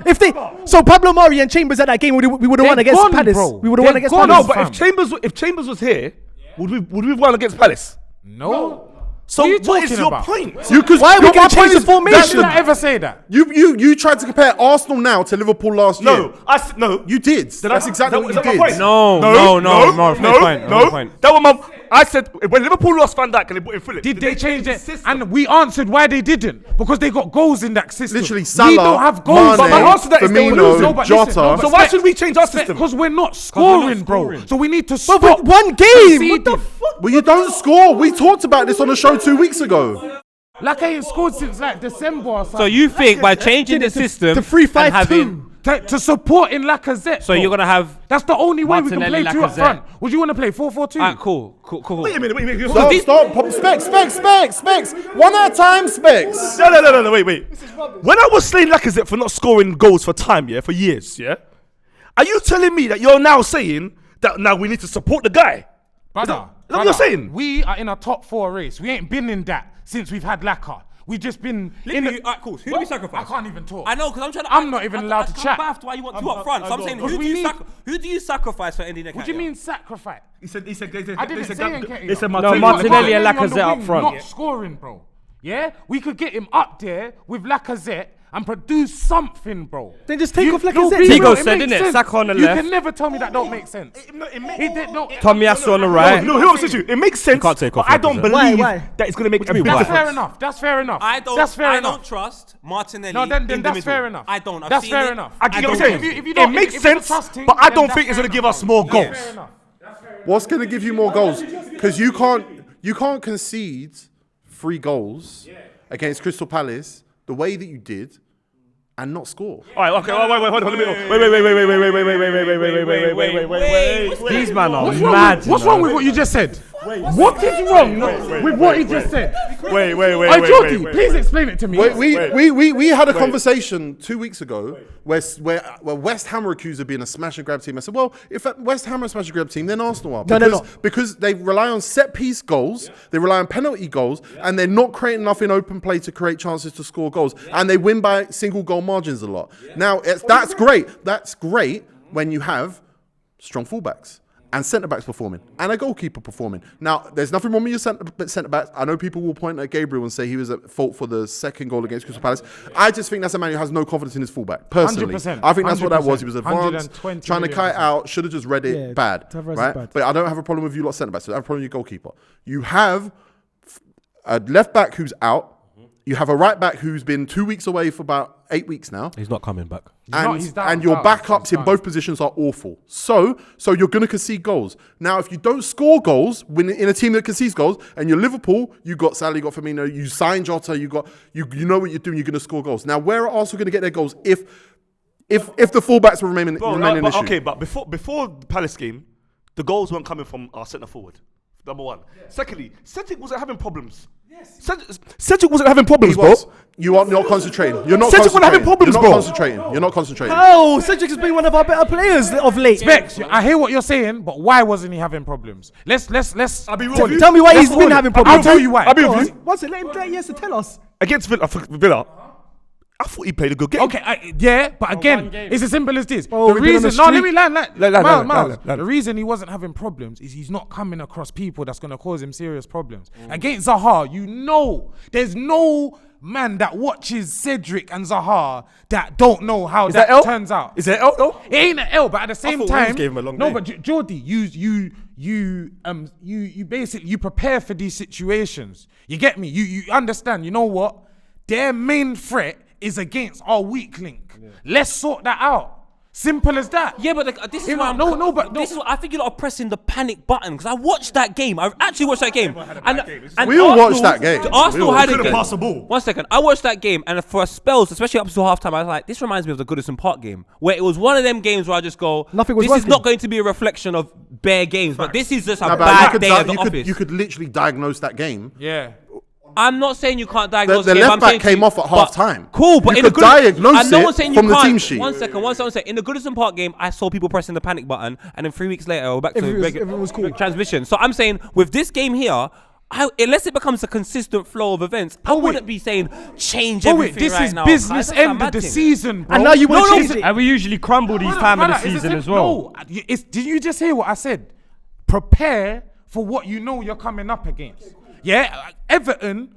So Pablo Mari and Chambers at that game, we would have won They're against gone, Palace. bro. We would have won They're against gone. No, Palace. but if Chambers was here, would we won against Palace? No. So What are you what is talking your about? point? Why are we gonna change the formation? Did I ever say that? You tried to compare Arsenal now to Liverpool last year. No. You did. That's exactly what you that my did. point? No, That was my point. I said when Liverpool lost Van Dijk and they brought in Phillips. Did they change the it? system? And we answered why they didn't. Because they got goals in that system. Literally, Salah, we don't have goals. Mane, my answer to that is they were Firmino, losing. No, but Jota. listen, no, but So why should we change our system? Because we're not scoring, bro. So we need to stop. But one game. What the conceding. fuck? Well, you don't score. We talked about this on the show 2 weeks ago. Like I ain't scored since like December or something. So you think by changing the system to 3-5-2. and having, to support in Lacazette. so bro. you're gonna have. That's the only way we can play Martinelli, two up Lacazette. front. Would you want to play 4-4-2? Alright, cool. Wait a minute. Stop. Specs. One at a time, Specs. No, wait. When I was slaying Lacazette for not scoring goals for time, for years, are you telling me that you're now saying that now we need to support the guy? Brother, Is that what you're saying? We are in a top 4 race. We ain't been in that since we've had Laka. We've just been in the... Alright, cool. Who do we sacrifice? I can't even talk. I know, because I'm trying to. I'm not even allowed to chat. That's why you want 2 up front. So I'm saying, Because who do you sacrifice for ending the What do you mean sacrifice? He said I didn't say Nketiah. They said No, Martinelli and on the Lacazette up wing, front. Not scoring, bro. Yeah? We could get him up there with Lacazette and produce something, bro. Then just take off No, Lacazette. be Tigo real, it said, makes innit? sense. Saka on the You left. can never tell me that don't make sense. Tomiyasu on the right. No, here's what it makes sense. can't take off but I don't Lacazette. believe Why? that it's going to make a big That's difference. fair enough. I don't. That's fair I enough. don't trust Martinelli. No, then in the that's middle. fair enough. I don't. I've That's seen fair it. enough. I get what don't. you're saying. If you It don't- makes if it's a sense, trusting, but I then don't that's think it's fair going to give enough, us more bro. goals. Fair enough. What's going to give you more goals? Because you can't concede 3 goals against Crystal Palace the way that you did and not score. All right, okay, wait, hold on. Wait. These man are What's wrong mad. with- What's wrong with what you just said? What is wrong with what he just said? Wait. Hey, Jordy, please explain it to me. We had a conversation 2 weeks ago where West Ham were accused of being a smash and grab team. I said, well, if West Ham are a smash and grab team, then Arsenal are. No, they're not. Because they rely on set piece goals, they rely on penalty goals, and they're not creating enough in open play to create chances to score goals. And they win by single goal margins a lot. Now, that's great. That's great when you have strong fullbacks and centre-backs performing, and a goalkeeper performing. Now, there's nothing wrong with your centre-backs. I know people will point at Gabriel and say he was at fault for the second goal against Crystal Palace. I just think that's a man who has no confidence in his fullback, personally. 100%, I think that's what that was. He was advanced, 120 trying to cut it out, should have just read it, Yeah, bad. Tavares is Right? bad. But I don't have a problem with you lot centre-backs. I have a problem with your goalkeeper. You have a left-back who's out. You have a right back who's been 2 weeks away for about 8 weeks now. He's not coming back. And your backups in both positions are awful. So you're going to concede goals. Now, if you don't score goals in a team that concedes goals, and you're Liverpool, you got Salah, you got Firmino, you signed Jota, you know what you're doing, you're going to score goals. Now, where are Arsenal going to get their goals if the fullbacks remain an issue? Okay, but before the Palace game, the goals weren't coming from our centre forward. Number one. Yeah. Secondly, Cedric wasn't having problems. Yes. Cedric wasn't having problems, bro. You are not concentrating. You're not Cedric wasn't having problems, bro. You're not concentrating. Oh, Cedric has been one of our better players of late. Specs, I hear what you're saying, but why wasn't he having problems? Let's. I'll be real. Tell me why he's been having problems. I'll tell you why. I'll be with you. Once let him try to tell us. Against Villa, I thought he played a good game. Okay, but again, it's as simple as this. Oh, The reason land. The reason he wasn't having problems is he's not coming across people that's going to cause him serious problems. Against Zaha, there's no man that watches Cedric and Zaha that don't know how that turns out. Is that L though? It ain't an L, but at the same time, gave him a long no. day. But Jordy, you basically prepare for these situations. You get me? You understand? You know what? Their main threat is against our weak link. Yeah. Let's sort that out. Simple as that. Yeah, but this is why this is what I think you're not pressing the panic button because I watched that game. I actually watched that game. And we all watched that game. Arsenal had couldn't pass the ball. 1 second. I watched that game, and for spells, especially up until halftime, I was like, this reminds me of the Goodison Park game, where it was one of them games where I just go, this is not going to be a reflection of bare games, but this is just a bad day at the office. You could literally diagnose that game. Yeah. I'm not saying you can't diagnose the left back came off at half time. Cool, but you could diagnose it from the team sheet. 1 second. In the Goodison Park game, I saw people pressing the panic button, and then 3 weeks later, we're back to transmission. So I'm saying with this game here, unless it becomes a consistent flow of events, I wouldn't be saying change everything right now. This is business end of the season, bro. And now you want to change it. And we usually crumble these time of the season as well. No, did you just hear what I said? Prepare for what you know you're coming up against. Yeah, Everton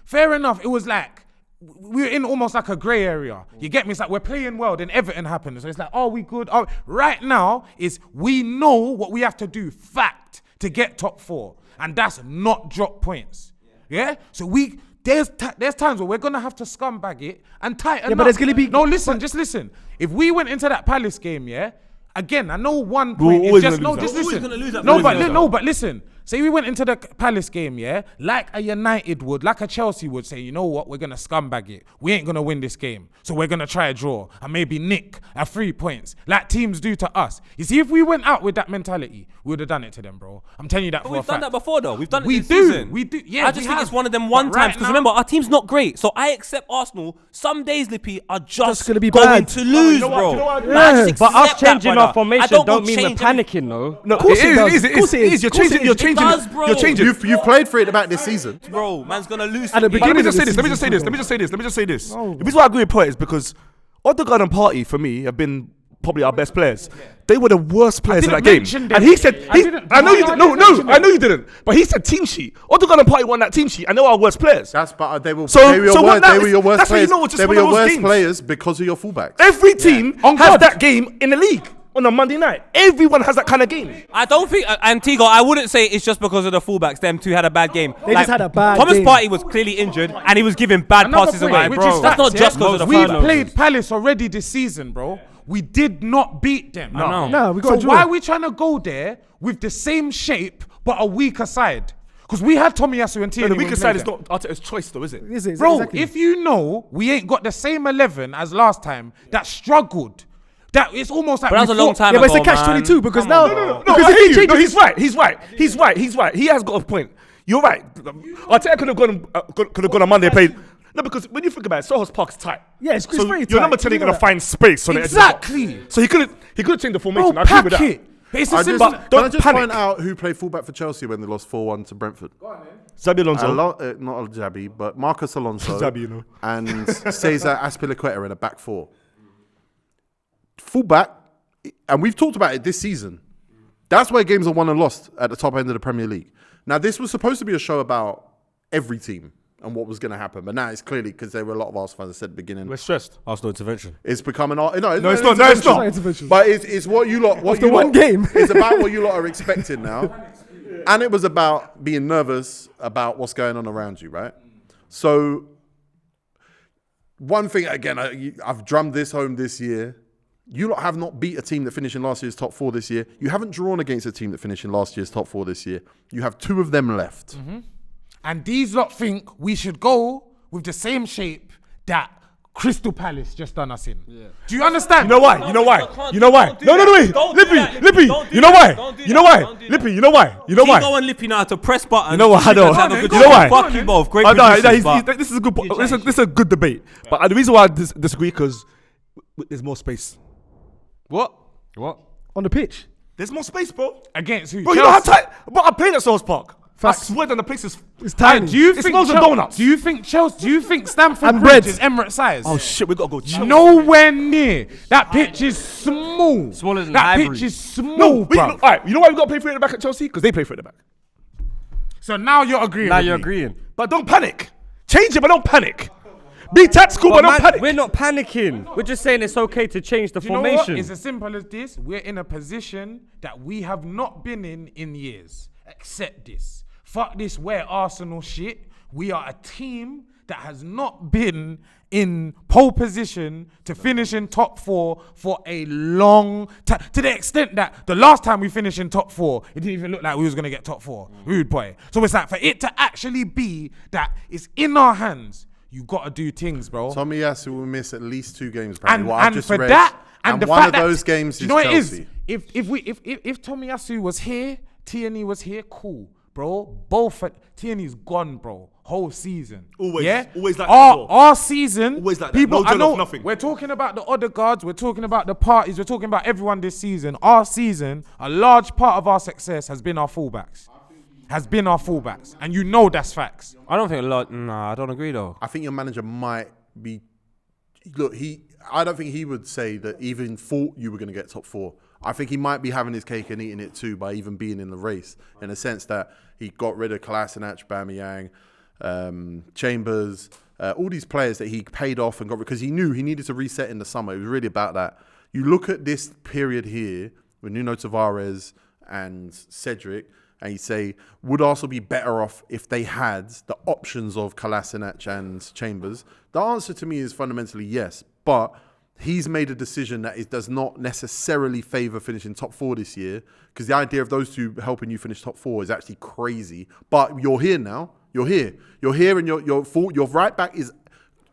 fair enough. It was like we were in almost like a grey area. You get me? It's like we're playing well, then Everton happened. So it's like, are we good? Right now is we know what we have to do, fact, to get top 4, and that's not drop points. Yeah. So there's times where we're gonna have to scumbag it and tighten up. Yeah, but there's gonna be just listen. If we went into that Palace game, yeah. Again, I know 1 point is just listen. But listen. Say we went into the Palace game, yeah, like a United would, like a Chelsea would say, you know what, we're going to scumbag it. We ain't going to win this game. So we're going to try a draw and maybe nick 3 points like teams do to us. You see, if we went out with that mentality, we would have done it to them, bro. I'm telling you that for a fact. We've done that before, though. We've done it this season. We do. Yeah, I just think it's one of them times. Because remember, our team's not great. So I accept Arsenal. Some days, Lippy, are just going to lose, bro. But us changing our formation don't mean we're panicking, though. No, it is. You're changing. You've played for it about this season. Bro, man's going to lose. Let me just say this. The reason why I agree with Poet is because Odegaard and Partey, for me, have been probably our best players. They were the worst players in that game. And he said, I know you didn't. I know you didn't. But he said team sheet. Odegaard and Partey won that team sheet, and they were our worst players. They were your worst players. They were your worst players because of your fullbacks. Every team has that game in the league. On a Monday night, everyone has that kind of game. I don't think Antigua. I wouldn't say it's just because of the fullbacks. Them two had a bad game. They just had a bad Thomas game. Partey was clearly injured, and he was giving bad passes away. That's not just because of the We've played Palace already this season, bro. We did not beat them. No, we got so a draw. why are we trying to go there with the same shape but a weaker side? Because we had Tomiyasu and Tierney. No, the weaker side is not Arteta's choice, though, is it? Bro, exactly. If you know we ain't got the same 11 as last time that struggled. That it's almost like. But that was a long time ago. Yeah, but it's a catch-22 because now. No, he's right. He has got a point. You're right. Arteta could have gone on Monday and played. No, because when you think about it, Soho's Park's tight. Yeah, it's very tight. Your number 10 ain't gonna find space on it. Exactly. So he could have changed the formation. Bro, I agree with that. Can I just point out who played fullback for Chelsea when they lost 4-1 to Brentford? Go on, Xabi Alonso. Not Xabi, but Marcus Alonso. Xabi, you know. And Cesar Azpilicueta in a back 4. Fullback, and we've talked about it this season. That's where games are won and lost at the top end of the Premier League. Now, this was supposed to be a show about every team and what was going to happen, but now it's clearly because there were a lot of Arsenal fans that said at the beginning. We're stressed. Arsenal intervention. It's becoming it's not. Intervention. But it's what you lot. After one game, it's about what you lot are expecting now, and it was about being nervous about what's going on around you, right? So, one thing, again, I've drummed this home this year. You lot have not beat a team that finished in last year's top 4 this year. You haven't drawn against a team that finished in last year's top 4 this year. You have 2 of them left. Mm-hmm. And these lot think we should go with the same shape that Crystal Palace just done us in. Yeah. Do you understand? You know why? You know why? You know why? No, wait. Lippy. You know why? You know why? Lippy, you know why? You know why? Go and Lippy now to press button. You know what? I know. You know why? Fuck you both. Great this is a good. This is a good debate. But the reason why I disagree because there's more space. What? On the pitch. There's more space, bro. Against who? Bro, you know how tight. But I played at Souls Park. Facts. I swear that the place is. It's tiny. Do you It think smells of donuts. Do you think Chelsea? Do you think Stamford And Bridge bread. is Emirates size? Oh shit, we gotta go. Chill. Nowhere near. That pitch is small. Smaller than that Highbury. pitch is small, No, bro. all right. You know why we got to play for it at the back at Chelsea? Because they play for it at the back. So now you're agreeing. Now with you're me. agreeing. But don't panic. Change it, but don't panic. Be tactical, but don't panic. We're not panicking. We're just saying it's okay to change the Do you know what? formation. It's as simple as this. We're in a position that we have not been in years. Accept this. Fuck this, we're Arsenal shit. We are a team that has not been in pole position to finish in top 4 for a long time. To the extent that the last time we finished in top 4, it didn't even look like we was going to get top 4. Rude boy. So it's like, for it to actually be that it's in our hands, you got to do things, bro. Tommy Yasu will miss at least 2 games. And, what I've and just for read. that, and the one fact of that, those games do is you know what Chelsea. it is? If Tommy Yasu was here, Tierney was here, cool, bro. Both Tierney's gone, bro. Whole season. Always, yeah. always like that, bro. Our season. Always like that. People, No I gel know. off nothing. We're talking about the other guards. We're talking about the parties. We're talking about everyone this season. Our season, a large part of our success has been our fullbacks. And you know that's facts. I don't think a lot. Nah, I don't agree though. I think your manager might be. Look, I don't think he would say that even thought you were going to get top 4. I think he might be having his cake and eating it too by even being in the race, in a sense that he got rid of Kolasinac, Bamiyang, Chambers, all these players that he paid off and got rid because he knew he needed to reset in the summer. It was really about that. You look at this period here with Nuno Tavares and Cedric, and you say, would Arsenal be better off if they had the options of Kolasinac and Chambers? The answer to me is fundamentally yes, but he's made a decision that it does not necessarily favour finishing top 4 this year, because the idea of those 2 helping you finish top 4 is actually crazy. But you're here now. You're here, and your right back is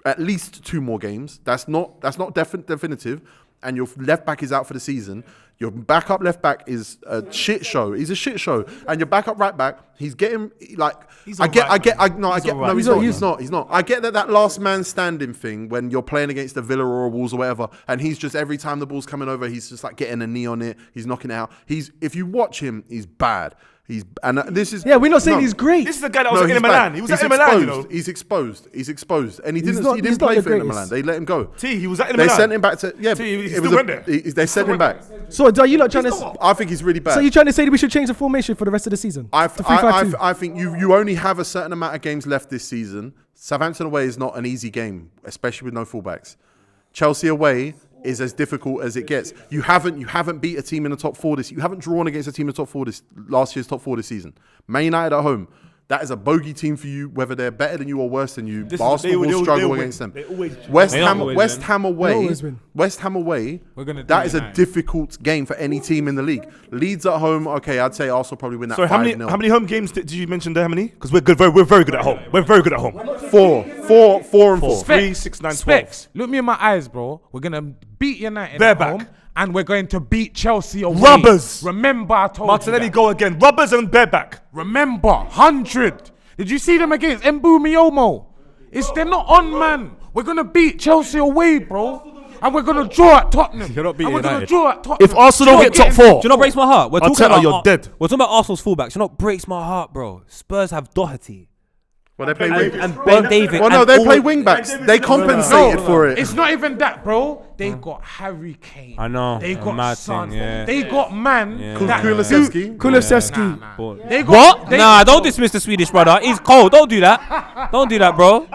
at least 2 more games. That's not definitive. And your left back is out for the season. Your backup left back is a shit show. He's a shit show. And your backup right back, he's getting like. He's not. He's not. I get that last man standing thing when you're playing against a Villa or a Wolves or whatever, and he's just every time the ball's coming over, he's just like getting a knee on it. He's knocking it out. If you watch him, he's bad. This is. Yeah, we're not saying he's great. This is the guy that was at Inter Milan. He was at Inter Milan, you know. He's exposed, and he didn't not play the for Inter greatest. Milan. They let him go. He was at Inter Milan. They sent him back to he still went there. They sent him back. So are you not trying to? I think he's really bad. So you're trying to say that we should change the formation for the rest of the season? I to 3-5-2? think you only have a certain amount of games left this season. Southampton away is not an easy game, especially with no fullbacks. Chelsea away is as difficult as it gets. You haven't beat a team in the top 4 this. You haven't drawn against a team in the top 4 last year's top 4 this season. Man United at home. That is a bogey team for you, whether they're better than you or worse than you. Arsenal will struggle against them. West Ham away. That is a difficult game for any team in the league. Leeds at home, okay, I'd say Arsenal probably win that 5-0. How many home games did you mention there? How many? Because we're good. We're very good at home. We're very good at home. 4 and 4. 3, 6, 9, 12. Specs, look me in my eyes, bro. We're going to beat United They're at back. home, and we're going to beat Chelsea away. Rubbers. Remember, I told Martinelli you that. go again. Rubbers and bareback. Remember, 100. Did you see them against Mbumiomo? They're not on, man. We're going to beat Chelsea away, bro. And we're going to draw at Tottenham. You're not beating and we're going to United. draw at Tottenham. If Arsenal get top 4, Do you not breaks my heart? We're I'll talking tell about you, you're dead. We're talking about Arsenal's fullbacks. You know what breaks my heart, bro? Spurs have Doherty. Well, they play wing. And Ben David. Well, no, and they all- play wing backs. They compensated for it. It's not even that, bro. They got Harry Kane. I know. They A got mad Son. thing, yeah. They got man. that Kulusevski. Kulusevski. They got, What? they Nah, don't dismiss the Swedish brother. He's cold. Don't do that. Don't do that, bro.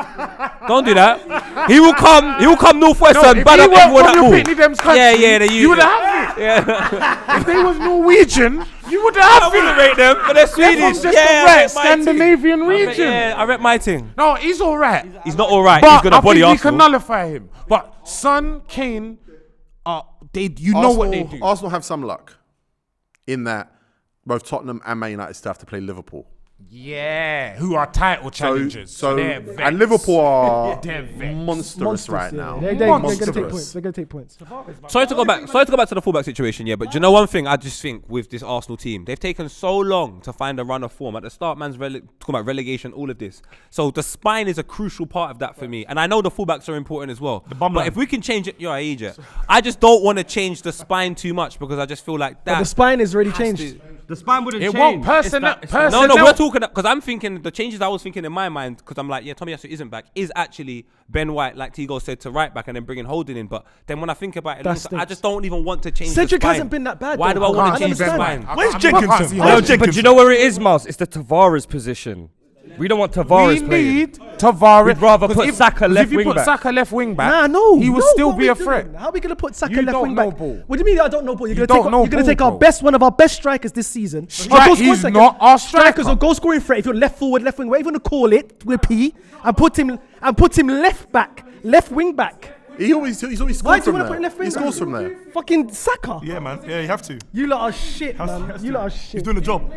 Don't do that. He will come northwest and if bad he up weren't everyone from that your move. Pitney Them's country, Yeah, you would have had it. Yeah. If they was Norwegian, You would have I wouldn't rate them, but they're Swedish. just a right Scandinavian region. I rep my thing. No, he's all right. He's not all right. But He's gonna I body think we Arsenal. can nullify him. But Son, Kane, know what they do. Arsenal have some luck in that both Tottenham and Man United still have to play Liverpool. Yeah, who are title challengers. So they're vexed. And Liverpool are They're vexed. monstrous right now. They're going to Monstrous. take points. They're going to take points. Sorry to go back to the fullback situation, yeah. But do you know one thing? I just think with this Arsenal team, they've taken so long to find a run of form. At the start, man's talking about relegation, all of this. So the spine is a crucial part of that for me. And I know the fullbacks are important as well. But if we can change it, you're Egypt. I just don't want to change the spine too much because I just feel like that. But the spine is already changed. The spine wouldn't change. It won't. Personnel. No, we're talking because I'm thinking the changes I was thinking in my mind because I'm like, yeah, Tommy Yasu isn't back. Is actually Ben White, like Tigo said, to right back and then bringing Holding in. But then when I think about it, I just don't even want to change. Cedric the spine. hasn't been that bad. Why though. do I want to I change the understand. spine? Where's Jenkinson? No, but you know where it is, Miles? It's the Tavares position. We don't want Tavares We playing. need Tavares. We'd rather 'Cause put Saka left if you wing put back. Saka left wing back, Nah, no. he would no, still what be we a doing? threat. How are we going to put Saka You left don't wing know back? ball. What do you mean I don't know ball? You're You going don't know to take ball, our bro. best, one of our best strikers this season. He's not our Strikers striker. or goal scoring threat. If you're left forward, left wing, whatever you want to call it, with P, and put him left back, left wing back. He's always Why scored do you from want to there. put him left wing He back? scores from there. Fucking Saka. Yeah, man. Yeah, you have to. You lot are shit, man. You lot are He's shit. doing the job.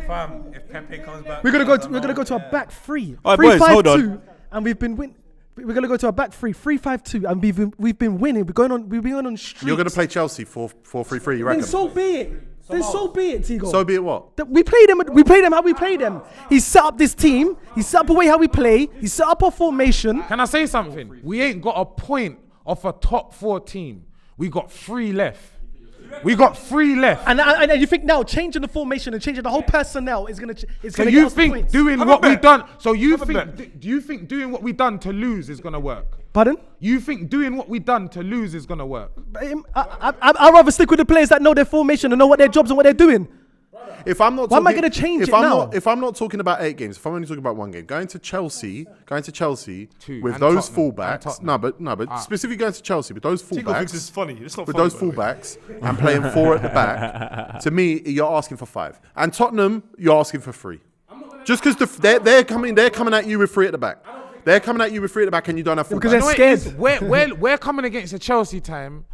If Pepe comes back, We're gonna go to a back three. All right, boys, hold on. And we've been win. We're gonna go to a back three, 3-5-2, and we've been winning. We've been on streaks. You're going to play Chelsea 4-3-3, you reckon? Then so be it. Then so be it, Tigo. So be it what? We played them. We played them how we played them. He set up this team. He set up a way how we play. He set up our formation. Can I say something? We ain't got a point off a top 4 team. We got 3 left. And you think now changing the formation and changing the whole personnel is gonna So get you us think points. doing Have what a we bet. done? So you Have a think? bet. Do you think doing what we done to lose is gonna work? Pardon? You think doing what we done to lose is gonna work? I'd rather stick with the players that know their formation and know what their jobs and what they're doing. If I'm not Why am I talking- gonna change if it I'm now? Not, if I'm not talking about 8 games, if I'm only talking about 1 game, going to Chelsea Two, with and those Tottenham, and fullbacks. Tottenham. No, but specifically going to Chelsea with those Tigo thinks it's fullbacks. funny. It's not With funny. those fullbacks and playing 4 at the back, to me, you're asking for 5. And Tottenham, you're asking for 3. Just because they're coming at you with 3 at the back. They're coming at you with 3 at the back, and you don't have fullbacks. Because they're You know what it scared. is? We're coming against a Chelsea team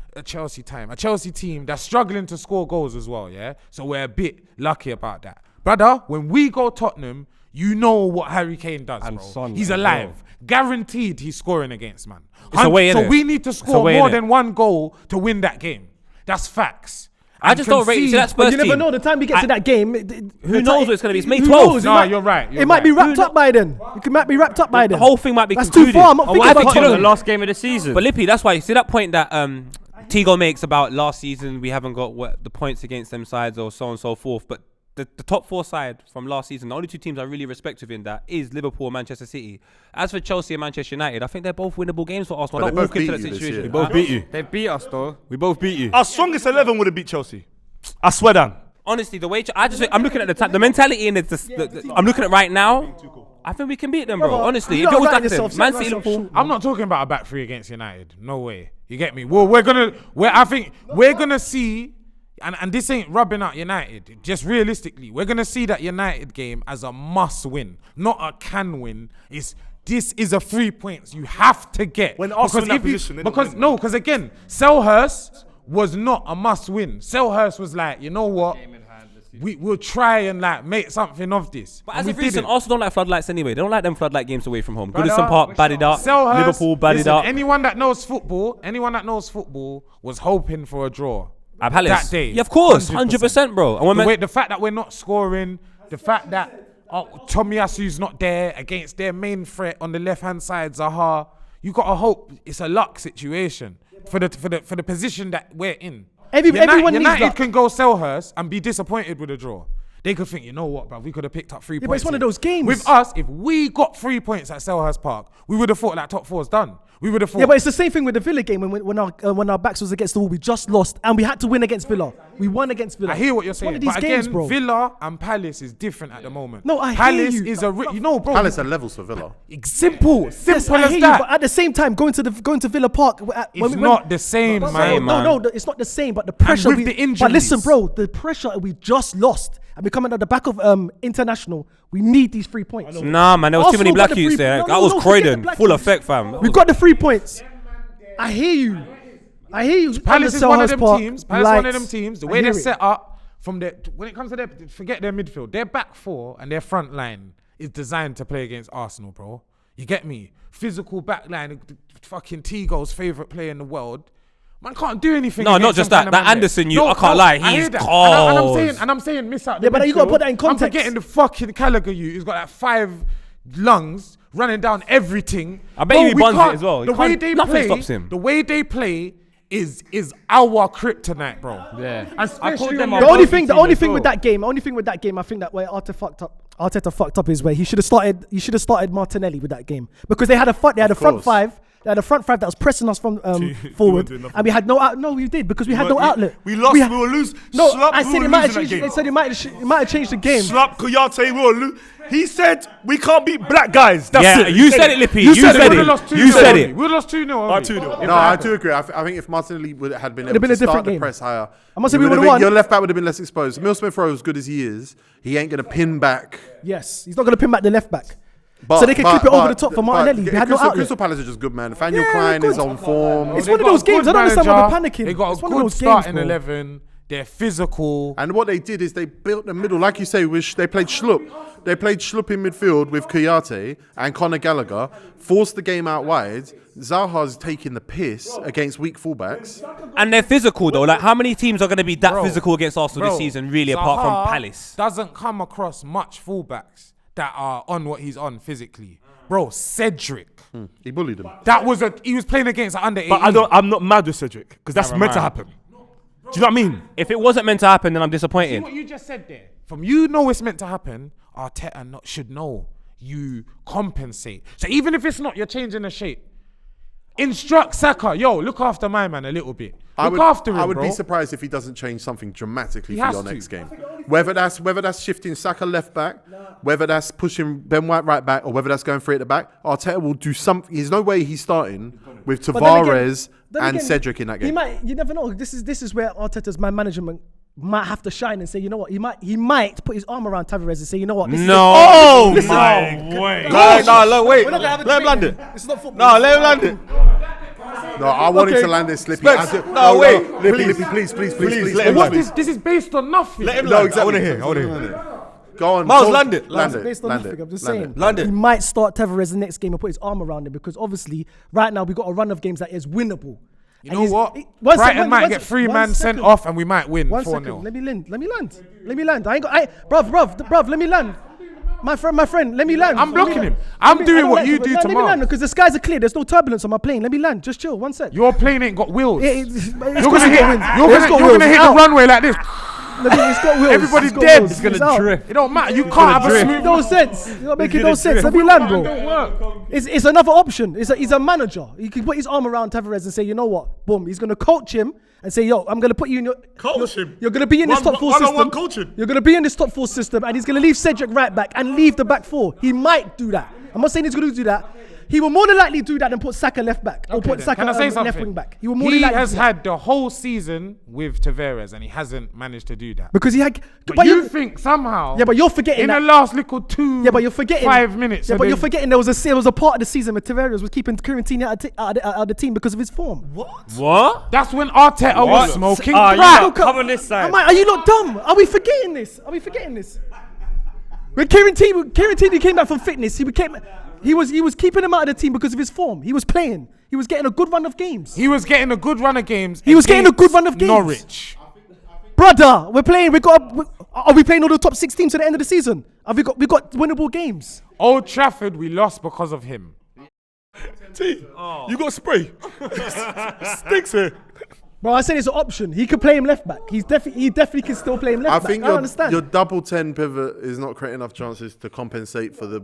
that's struggling to score goals as well, yeah? So we're a bit lucky about that. Brother, when we go Tottenham, you know what Harry Kane does, And bro. Son He's as alive. well. Guaranteed he's scoring against, man. It's a way, so innit? we need to a score way, more innit? than 1 goal to win that game. That's facts. I And just don't rate. See, concede- that's But Spurs you never team. know. The time we get to that game, Who knows what it's gonna be? It's May who 12th. knows? It No, might- you're right. It might be wrapped up by then. It might be wrapped up by then. The whole thing might be That's concluded. too far. I'm not Oh, thinking I about think Tottenham, Tottenham. the last game of the season. But Lippy, that's why you see that point that Tigo makes about last season we haven't got the points against them sides or so on and so forth. But the top 4 side from last season, the only 2 teams I really respect within that is Liverpool and Manchester City. As for Chelsea and Manchester United, I think they're both winnable games for Arsenal. But I they don't both walk into beat that you this situation. year. both beat you. They beat us though. We both beat you. Our strongest 11 would have beat Chelsea. I swear down. Honestly, the way I'm looking at the mentality in it. I'm looking at right now. I think we can beat them, bro. Brother, Honestly, you if it lot was writing like them, yourself, Man set City, yourself Liverpool. short. I'm not talking about a back 3 against United. No way. You get me? Well, I think we're gonna see, and this ain't rubbing out United. Just realistically, we're gonna see that United game as a must win, not a can win. This is a 3 points you have to get. When Arsenal in that if you- position, they don't win. because again, Selhurst was not a must win. Selhurst was like, you know what? We'll try and like make something of this. But And as we of recent, didn't. Arsenal don't like floodlights anyway. They don't like them floodlight games away from home. Brother, Goodison Park, batted up. Selhurst, Liverpool, batted listen, up. Anyone that knows football was hoping for a draw. At Palace. That day. Yeah, of course. 100%, bro. And when The fact that we're not scoring, the fact that Tomiyasu's not there against their main threat on the left-hand side, Zaha, you got to hope it's a luck situation for the position that we're in. Everyone needs United luck. can go Selhurst and be disappointed with a draw. They could think, you know what, bruv, we could have picked up 3 points. but it's one of here. those games. With us, if we got 3 points at Selhurst Park, we would have thought that top 4's done. We would have thought. Yeah, but it's the same thing with the Villa game when our backs was against the wall. We just lost and we had to win against Villa. We won against Villa. I hear what you're It's saying, one of these but games, again, bro. Villa and Palace is different at the moment. No, I hear Palace you. is you know, bro. Palace are levels for Villa. Simple Yes, as I hear that. you, but at the same time, going to Villa Park. It's not the same, man. No, it's not the same. But the pressure. with the injuries. But listen, bro, the pressure we just lost. and we're coming at the back of international. We need these 3 points. Nah, man, there was too many Arsenal black got the youths three- there. no, That no, was no, forget the Croydon, black full youths. effect, fam. We got the 3 points. I hear you. Palace is Selhurst one of them Park, teams. Palace is one of them lights. teams. The I way hear they're it. set up, when it comes to their, forget their midfield. Their back four and their front line is designed to play against Arsenal, bro. You get me? Physical back line, fucking Tigo's favourite player in the world. Man can't do anything. No, against not just some that. kind of That man there. Anderson, I can't lie, I hear he's that. cold. And I'm saying, miss out. Yeah, the but you gotta midfield. put that in I'm context. forgetting the fucking Gallagher who's got like 5 lungs running down everything. I bet you he we buns it can't- as well. He The way can't- they nothing play, stops him. the way they play is our kryptonite, bro. Yeah. Especially called them on our The only Bobby thing, the team only as thing well. with that game, I think that where Arteta fucked up is where he should have started Martinelli with that game because they had a front course. five. They had a front five that was pressing us from forward, doing nothing. and we had no out. No, we did because we had no outlet. We lost. We will lose. No, Slap, I we said will it might lose have in that changed. They game. said it might have changed the game. Slap Kouyaté, we will lose. He said we can't beat black guys. That's Yeah, it. you said it, Lippy. You You said said it. it. lost 2-0. You said it. We would have lost 2-0. Oh, 2-0. No, I do agree. I think if Martinelli had been It'd have able been to a different start the game. press higher, I must say you we would have would've won. Your left back would have been less exposed. Mill Smith-Rowe, as good as he is, he ain't going to pin back. Yes, he's not going to pin back the left back. But, So they can clip it over the top for Martinelli. We had no outlet. Crystal Palace are just good, man. Nathaniel Yeah, Klein good. is on form. It's They one of got those a games. good I don't understand why manager. we're panicking. They got It's a one of good those start games, in bro. 11. They're physical. And what they did is they built the middle, like you say, they played Schlupp. They played Schlupp in midfield with Kouyaté and Conor Gallagher, forced the game out wide. Zaha's taking the piss against weak fullbacks. And they're physical though. Like, how many teams are going to be that physical against Arsenal this Bro, season, really, apart Zaha from Palace? doesn't come across much fullbacks that are on what he's on physically. Bro, Cedric. He bullied him. He was playing against an under 18. But I'm not mad with Cedric because that's meant to happen. Do you know what I mean? If it wasn't meant to happen, then I'm See disappointed. what you just said there? From you know it's meant to happen, Arteta should know. You compensate. So even if it's not, you're changing the shape. Instruct Saka, yo, look after my man a little bit. Look after him, I would bro. be surprised if he doesn't change something dramatically He for has your to. next game. Whether that's shifting Saka left back, whether that's pushing Ben White right back, or whether that's going free at the back, Arteta will do something. There's no way he's starting with But then again- Tavares then and again, Cedric in that He game. might. You never know. This is where Arteta's man management might have to shine and say, you know what, he might put his arm around Tavares and say, you know what, this is No. Oh Listen. my way! No, look, wait. We're not gonna have a Let him debate land here. it. It's not football. No, let him land it. No, I want him Okay. to land this Lippy. Specs. No, wait. Lippy, please, Please, please. let him What land it. this is based on nothing. Let him No, land. exactly. I want to hear. I want to hear. Go on. Miles, go- land it. Land It's it. based on Land nothing. it. I'm just Land saying. it. Land it. He might start Tavares the next game and put his arm around him because obviously right now we got a run of games that is winnable. You know what? One Brighton second, might one get sec- 3 one man sent second. off and we might win 1 4-0. second. Let me land. I ain't got. Bruv. Let me land. My friend. Let me land. I'm Let me blocking land. him. I'm Let me- doing I don't what like you it, but do Let me tomorrow. land because the skies are clear. There's no turbulence on my plane. Let me land. Just chill. 1 sec. Your plane ain't got wheels. You're You're gonna hit the out. runway like this. It's got wheels. Everybody It's got dead. wheels. It's gonna out. drift. It don't matter. You can't have a It smooth. makes no sense. You're not making no sense. Let me land, bro. Don't work. It's another option. He's a manager. He can put his arm around Tavares and say, you know what? Boom. He's gonna coach him and say, yo, I'm gonna put you in your. Coach him. You're gonna be in this top 4 system. One-on-one coaching. You're gonna be in this top 4 system, and he's gonna leave Cedric right back and leave the back 4. He might do that. I'm not saying he's gonna do that. He will more than likely do that than put Saka left back or put Saka Can I say left something? wing back. He will more than He likely has do that. had the whole season with Tavares and he hasn't managed to do that. Because he had. But you think somehow? Yeah, but you're forgetting in that. the last little 2. Yeah, but you're forgetting 5 minutes. Yeah, and but you're then- forgetting there was a part of the season where Tavares was keeping Currentini out of the team because of his form. What? That's when Arteta was smoking You crack. lot come on this side. Are you not dumb? Are we forgetting this? When Currentini came back from fitness, he was keeping him out of the team because of his form. He was playing. He was getting a good run of games. He was getting a good run of games. He was getting a good against run of games. Norwich. Brother, we're playing. Are we playing all the top 6 teams to the end of the season? Have we got winnable games? Old Trafford, we lost because of him. T, you got spray. Sticks here. Bro, I said it's an option. He could play him left back. He definitely can still play him left I back. think I understand. your double 10 pivot is not creating enough chances to compensate for the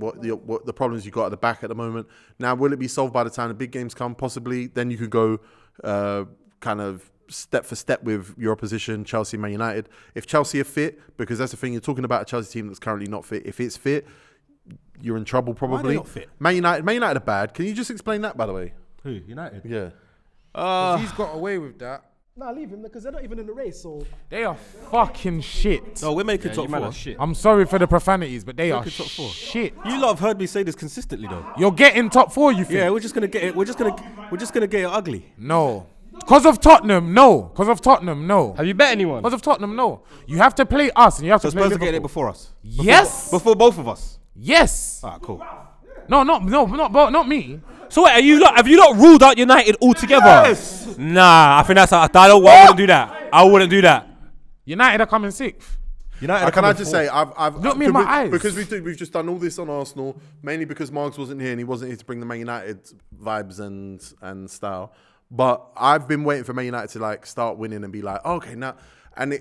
problems you got at the back at the moment. Now, will it be solved by the time the big games come? Possibly. Then you could go kind of step for step with your opposition, Chelsea, Man United. If Chelsea are fit, because that's the thing, you're talking about a Chelsea team that's currently not fit. If it's fit, you're in trouble probably. not fit? Man United are bad. Can you just explain that, by the way? Who? United. Yeah. He's got away with that. Nah, leave him because they're not even in the race. So They are fucking shit. No, we're making top man four. are shit. I'm sorry for the profanities, but they are Top four. shit. You lot have heard me say this consistently, though. You're getting top 4, you think? Yeah, we're just gonna get it. We're just gonna get it ugly. No. Because of Tottenham, no. Because of Tottenham, no. Have you bet anyone? Because of Tottenham, no. You have to play us and you have So to play Spurs are getting it Liverpool. before us. Yes. Before both of us. Yes. Alright, cool. No, not me. So wait, have you not ruled out United altogether? Yes. Nah, I think that's. I wouldn't do that. I wouldn't do that. United are coming 6th. United. Can I just say, I've Look me in my eyes. because we've just done all this on Arsenal, mainly because Margs wasn't here and he wasn't here to bring the Man United vibes and style. But I've been waiting for Man United to like start winning and be like, okay, now. And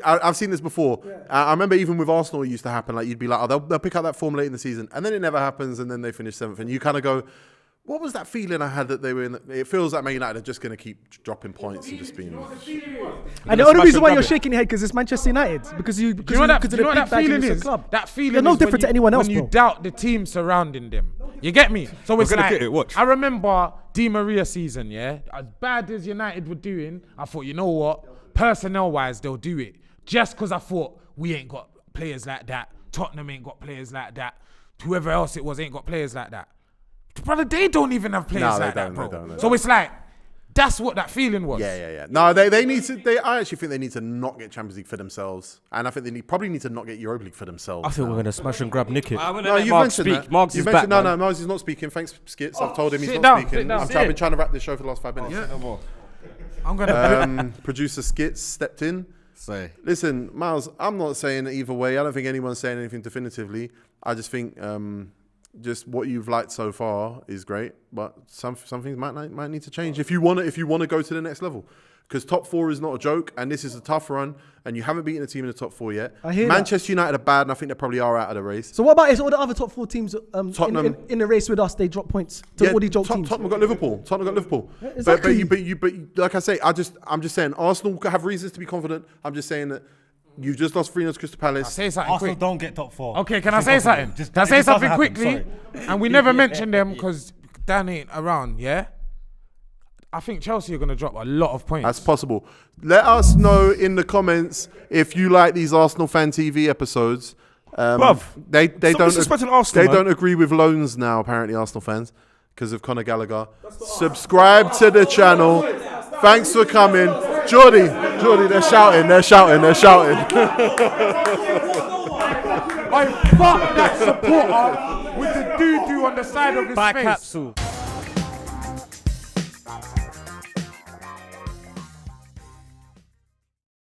I've seen this before. Yeah. I remember even with Arsenal, it used to happen. Like you'd be like, oh, they'll pick up that form late in the season, and then it never happens, and then they finish 7th, and you kind of go, what was that feeling I had that they were in? It feels like Man United are just going to keep dropping points and just being. and the only reason why you're shaking your head because it's Manchester United because you Do you know what that feeling is? club. That feeling You're no is different to anyone else, when you bro. doubt the team surrounding them. You get me? So it's gonna like, get it, watch. I remember Di Maria season, yeah? As bad as United were doing, I thought, you know what? Personnel-wise, they'll do it. Just because I thought we ain't got players like that. Tottenham ain't got players like that. Whoever else it was ain't got players like that. Brother, they don't even have players like that, bro. They don't. So it's like, that's what that feeling was. Yeah. No, they need to. I actually think they need to not get Champions League for themselves, and I think they probably need to not get Europa League for themselves. I think we're gonna smash and grab Nick it. No, you've mentioned that. Marks is back. No, Margs is not speaking. Thanks, Skits. I've told him he's sit not down, speaking. sit down, I've sit. been trying to wrap this show for the last 5 minutes. I'm going to... Producer Skits stepped in. Say. Listen, Miles, I'm not saying either way. I don't think anyone's saying anything definitively. I just think just what you've liked so far is great, but some things might need to change if you want to go to the next level. Because top 4 is not a joke, and this is a tough run, and you haven't beaten a team in the top 4 yet. I hear Manchester United are bad, and I think they probably are out of the race. So what about is all the other top 4 teams Tottenham in the race with us? They drop points to all these joke teams. Tottenham got Liverpool. Yeah, exactly. But like I say, I'm just saying Arsenal have reasons to be confident. I'm just saying that you just lost 3-0 to Crystal Palace. Say something Arsenal quick. don't get top 4. Okay, can I say something? Can I say something quickly? And we never mentioned them because Dan ain't around, yeah? I think Chelsea are going to drop a lot of points. That's possible. Let us know in the comments if you like these Arsenal Fan TV episodes. Bruv, They disrespecting Arsenal, They man. don't agree with loans now, apparently, Arsenal fans, because of Conor Gallagher. Subscribe to the channel. Thanks for coming. Jordy, they're shouting. I fuck that supporter with the doo-doo on the side of his Back face. capsule.